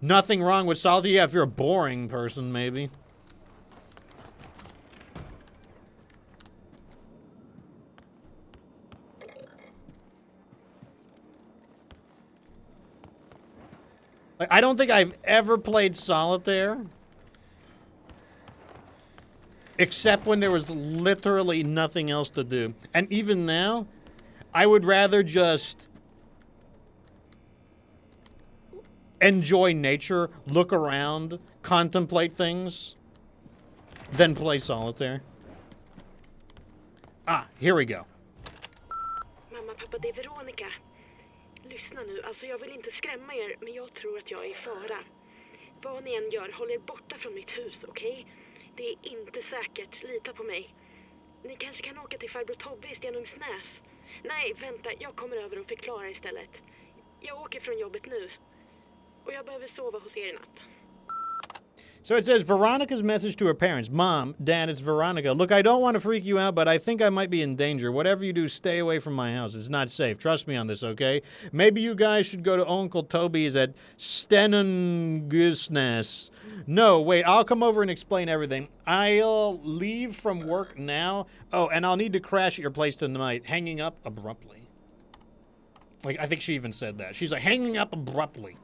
Nothing wrong with solitude. Yeah, if you're a boring person, maybe. Like, I don't think I've ever played solitaire. Except when there was literally nothing else to do. And even now, I would rather just enjoy nature, look around, contemplate things, than play solitaire. Ah, here we go. Mamma, pappa, det är Veronica. Lyssna nu, alltså jag vill inte skrämma er, men jag tror att jag är i fara. Vad ni än gör, håll er borta från mitt hus, okej? Det är inte säkert, lita på mig. Ni kanske kan åka till farbror Tobbe i Stenungsnäs. Nej, vänta, jag kommer över och förklarar istället. Jag åker från jobbet nu. Och jag behöver sova hos er i natt. So it says, Veronica's message to her parents. Mom, Dad, it's Veronica. Look, I don't want to freak you out, but I think I might be in danger. Whatever you do, stay away from my house. It's not safe. Trust me on this, okay? Maybe you guys should go to Uncle Toby's at Stenungsnäs. No, wait, I'll come over and explain everything. I'll leave from work now. Oh, and I'll need to crash at your place tonight. Hanging up abruptly. Like, I think she even said that. She's like, hanging up abruptly.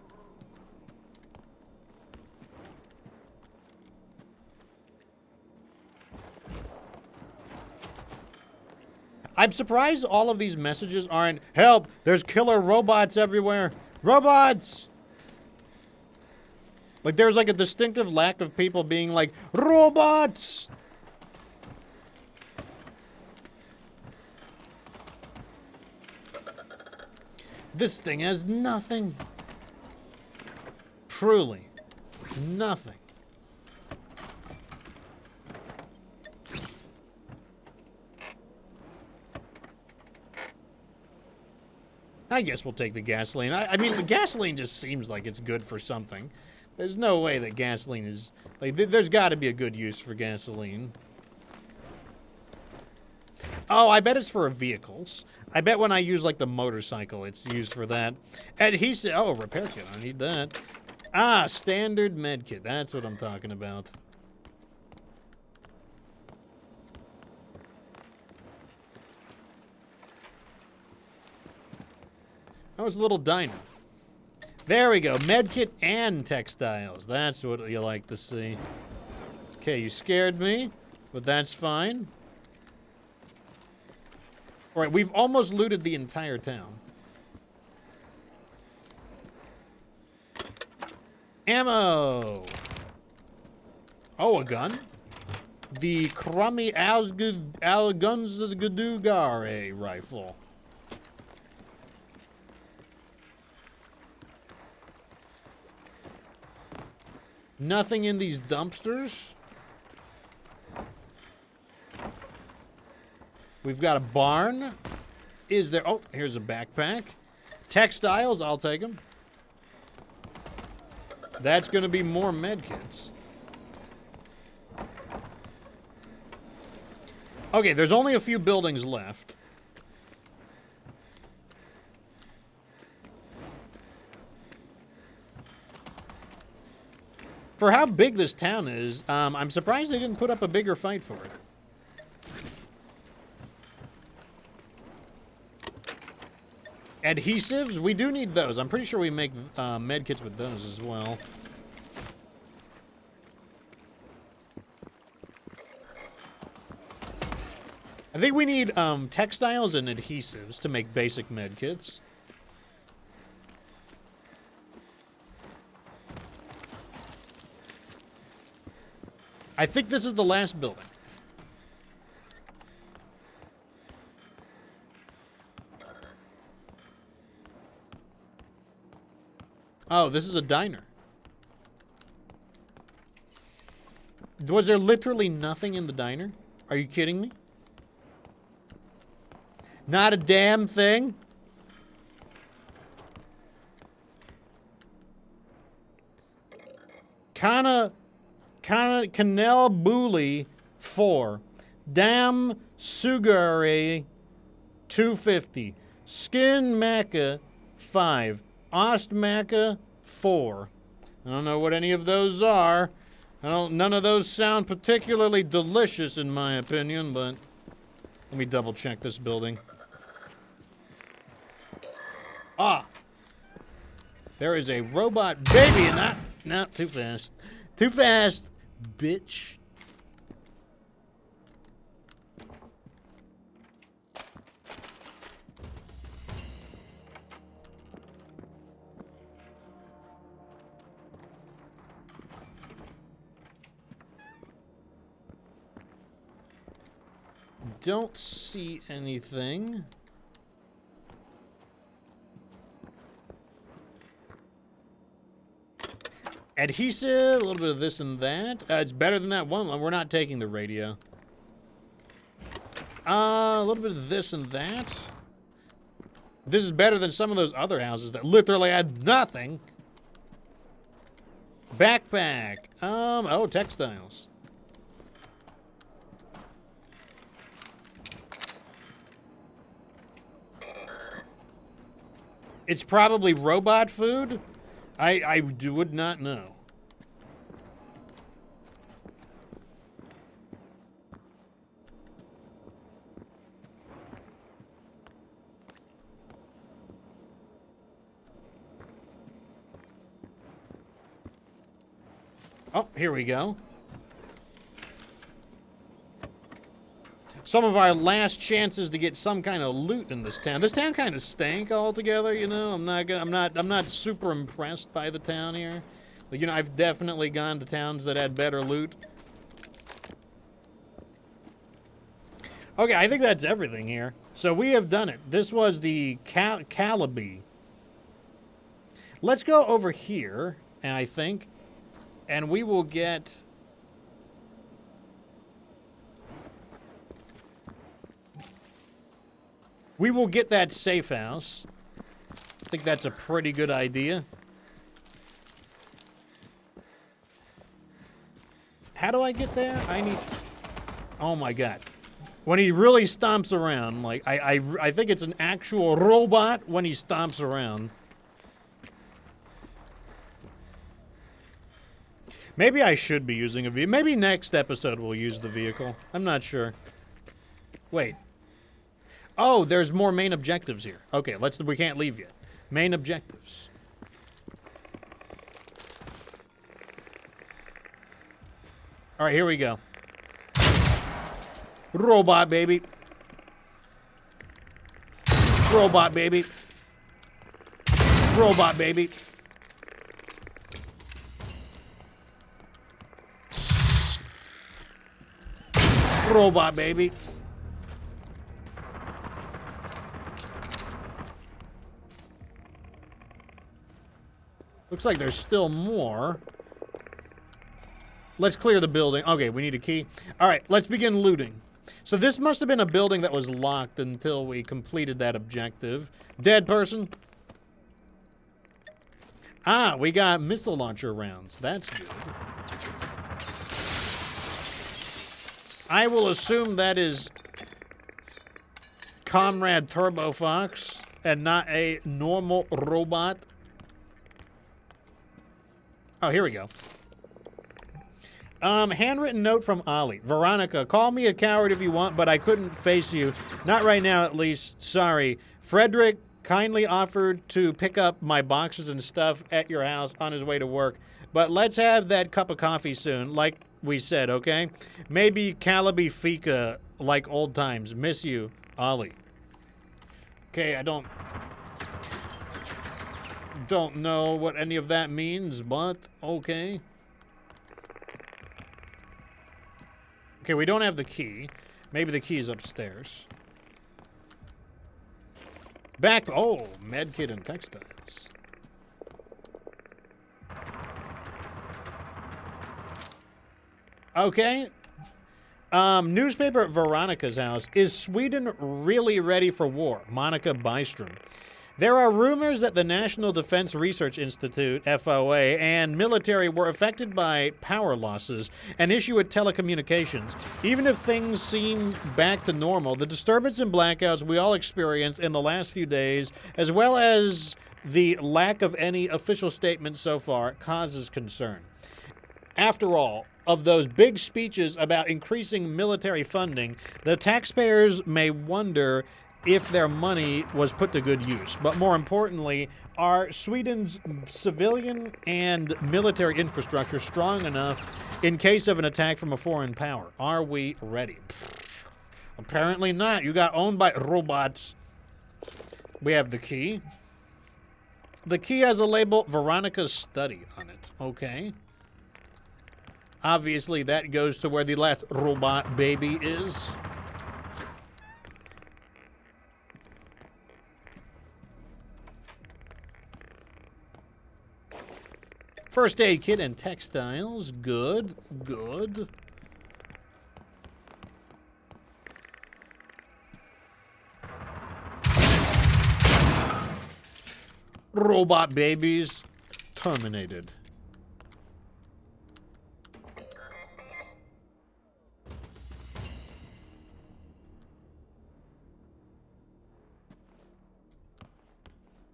I'm surprised all of these messages aren't, help, there's killer robots everywhere. Robots! Like, there's like a distinctive lack of people being like, robots! This thing has nothing. Truly, nothing. I guess we'll take the gasoline. I mean, the gasoline just seems like it's good for something. There's no way that gasoline is... Like, there's got to be a good use for gasoline. Oh, I bet it's for vehicles. I bet when I use, like, the motorcycle, it's used for that. Adhesive... Oh, repair kit. I need that. Ah, standard med kit. That's what I'm talking about. Oh, it's a little diner. There we go. Medkit and textiles. That's what you like to see. Okay, you scared me, but that's fine. All right, we've almost looted the entire town. Ammo! Oh, a gun? The Crummy Algunzgudugare rifle. Nothing in these dumpsters. We've got a barn. Is there... Oh, here's a backpack. Textiles, I'll take them. That's going to be more medkits. Okay, there's only a few buildings left. For how big this town is, I'm surprised they didn't put up a bigger fight for it. Adhesives? We do need those. I'm pretty sure we make medkits with those as well. I think we need textiles and adhesives to make basic medkits. I think this is the last building. Oh, this is a diner. Was there literally nothing in the diner? Are you kidding me? Not a damn thing? Canal Bully 4. Dam Sugare 250. Skin Maca 5. Ost Maca 4. I don't know what any of those are. None of those sound particularly delicious in my opinion, but let me double check this building. Ah! There is a robot baby in that. No, too fast. Too fast, bitch. Don't see anything. Adhesive, a little bit of this and that. It's better than that one. We're not taking the radio. A little bit of this and that. This is better than some of those other houses that literally had nothing. Backpack. Oh, textiles. It's probably robot food? I would not know. Oh, here we go. Some of our last chances to get some kind of loot in this town. This town kind of stank altogether, you know. I'm not super impressed by the town here. Like, you know, I've definitely gone to towns that had better loot. Okay, I think that's everything here. So we have done it. This was the Calabi. Let's go over here, and I think, and we will get... We will get that safe house. I think that's a pretty good idea. How do I get there? I need... Oh my god. When he really stomps around, like, I think it's an actual robot when he stomps around. Maybe I should be using a vehicle. Maybe next episode we'll use the vehicle. I'm not sure. Wait. Oh, there's more main objectives here. Okay, we can't leave yet. Main objectives. All right, here we go. Robot baby. Robot baby. Robot baby. Robot baby. Looks like there's still more. Let's clear the building. Okay, we need a key. All right, let's begin looting. So this must have been a building that was locked until we completed that objective. Dead person. Ah, we got missile launcher rounds. That's good. I will assume that is Comrade Turbo Fox and not a normal robot. Oh, here we go. Handwritten note from Ollie. Veronica, call me a coward if you want, but I couldn't face you. Not right now, at least. Sorry. Frederick kindly offered to pick up my boxes and stuff at your house on his way to work. But let's have that cup of coffee soon, like we said, okay? Maybe Calabi Fika, like old times. Miss you, Ollie. Okay, I don't know what any of that means, but okay. Okay, we don't have the key. Maybe the key is upstairs. Back. Oh, medkit and textiles. Okay. Newspaper at Veronica's house. Is Sweden really ready for war? Monica Bystrom. There are rumors that the National Defense Research Institute, FOA, and military were affected by power losses, an issue with telecommunications. Even if things seem back to normal, the disturbance and blackouts we all experienced in the last few days, as well as the lack of any official statements so far, causes concern. After all, of those big speeches about increasing military funding, the taxpayers may wonder if their money was put to good use. But more importantly, are Sweden's civilian and military infrastructure strong enough in case of an attack from a foreign power? Are we ready? Apparently not. You got owned by robots. We have the key. The key has the label Veronica's Study on it. Okay. Obviously, that goes to where the last robot baby is. First aid kit and textiles. Good, good. Robot babies terminated.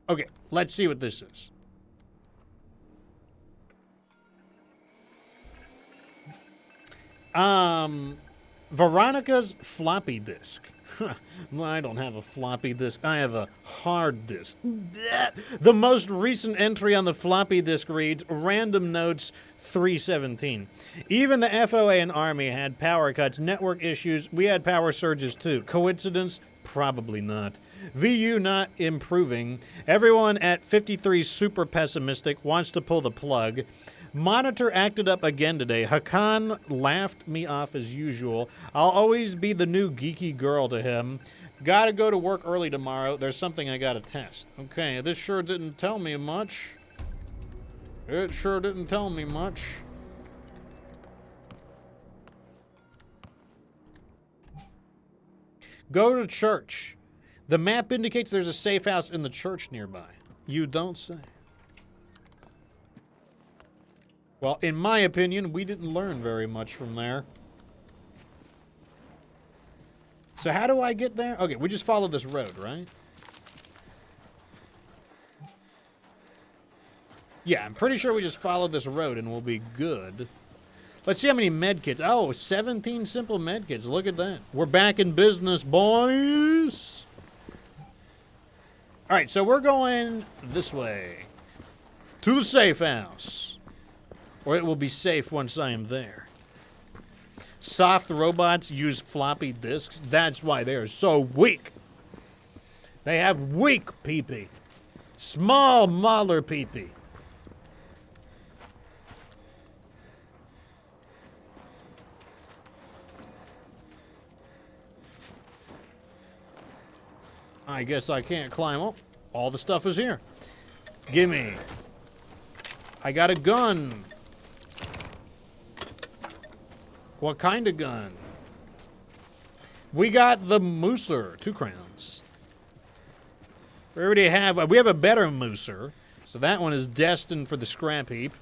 Okay, let's see what this is. Veronica's floppy disk. Well, I don't have a floppy disk. I have a hard disk. The most recent entry on the floppy disk reads, Random Notes 317. Even the FOA and Army had power cuts, network issues. We had power surges too. Coincidence? Probably not. VU not improving. Everyone at 53 super pessimistic, wants to pull the plug. Monitor acted up again today. Hakan laughed me off as usual. I'll always be the new geeky girl to him. Gotta go to work early tomorrow. There's something I gotta test. Okay, this sure didn't tell me much. It sure didn't tell me much. Go to church. The map indicates there's a safe house in the church nearby. You don't say. Well, in my opinion, we didn't learn very much from there. So how do I get there? Okay, we just follow this road, right? Yeah, I'm pretty sure we just follow this road and we'll be good. Let's see how many medkits. Oh, 17 simple medkits. Look at that. We're back in business, boys. All right, so we're going this way. To the safe house. Or it will be safe once I am there. Soft robots use floppy disks. That's why they are so weak. They have weak pee-pee. Small mauler pee-pee. I guess I can't climb up. All the stuff is here. Gimme. I got a gun. What kind of gun? We got the Mooser, 2 crowns. We already have, we have a better Mooser, so that one is destined for the scrap heap.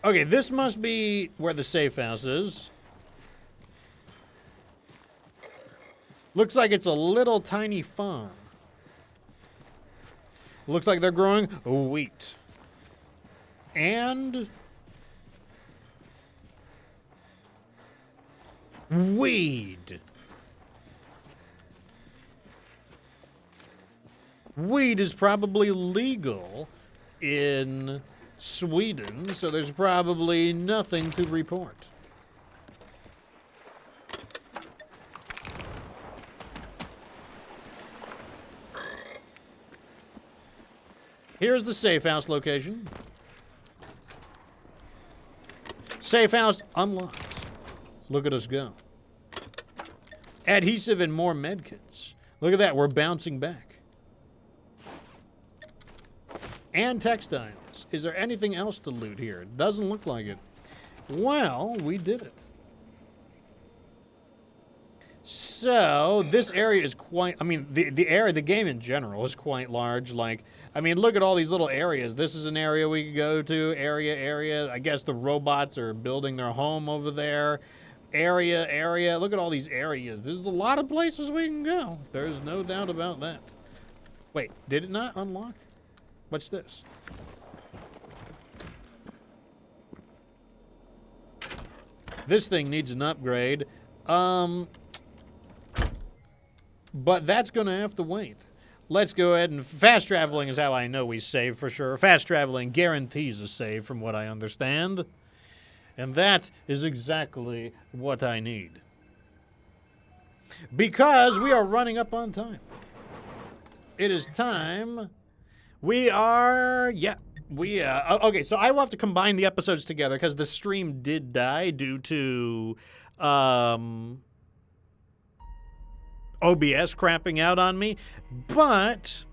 Okay, this must be where the safe house is. Looks like it's a little tiny farm. Looks like they're growing wheat. And weed. Weed is probably legal in Sweden, so there's probably nothing to report. Here's the safe house location. Safe house unlocked. Look at us go. Adhesive and more medkits. Look at that, we're bouncing back. And textiles. else? Is there anything else to loot here? It doesn't look like it. Well, we did it. So, this area is quite... I mean, the area, the game in general is quite large. Like, I mean, look at all these little areas. This is an area we could go to. Area. I guess the robots are building their home over there. Area. Look at all these areas. There's a lot of places we can go. There's no doubt about that. Wait, did it not unlock? What's this? This thing needs an upgrade. But that's going to have to wait. Let's go ahead and... Fast traveling is how I know we save for sure. Fast traveling guarantees a save from what I understand. And that is exactly what I need. Because we are running up on time. It is time. We are... Yeah. Okay, so I will have to combine the episodes together because the stream did die due to... OBS crapping out on me, but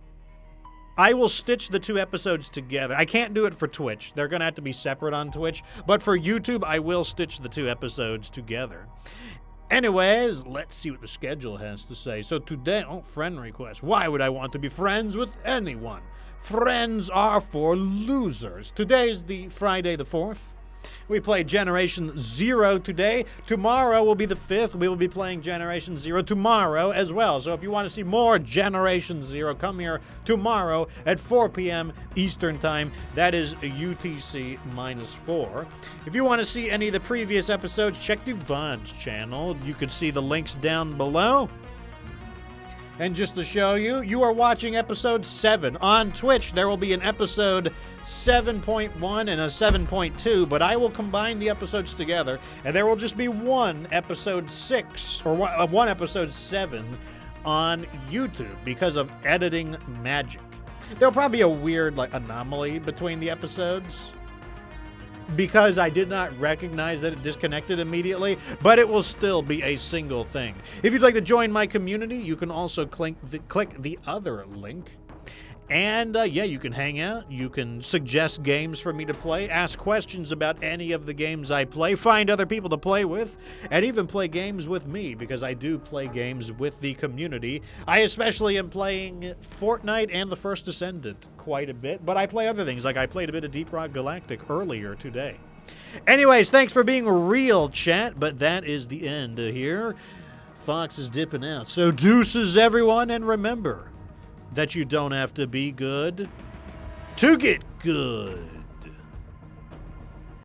I will stitch the 2 episodes together. I can't do it for Twitch. They're going to have to be separate on Twitch, but for YouTube, I will stitch the 2 episodes together. Anyways, let's see what the schedule has to say. So today, friend request. Why would I want to be friends with anyone? Friends are for losers. Today's the Friday the 4th. We played Generation 0 today. Tomorrow will be the 5th. We will be playing Generation 0 tomorrow as well. So if you want to see more Generation 0, come here tomorrow at 4 p.m. Eastern Time. That is UTC -4. If you want to see any of the previous episodes, check the VODs channel. You can see the links down below. And just to show you, you are watching episode 7. On Twitch, there will be an episode 7.1 and a 7.2, but I will combine the episodes together, and there will just be one episode 6, or one episode 7 on YouTube because of editing magic. There'll probably be a weird, anomaly between the episodes, because I did not recognize that it disconnected immediately, but it will still be a single thing. If you'd like to join my community, you can also click the other link. And, yeah, you can hang out, you can suggest games for me to play, ask questions about any of the games I play, find other people to play with, and even play games with me, because I do play games with the community. I especially am playing Fortnite and The First Descendant quite a bit, but I play other things, like I played a bit of Deep Rock Galactic earlier today. Anyways, thanks for being real, chat, but that is the end here. Fox is dipping out, so deuces, everyone, and remember that you don't have to be good to get good.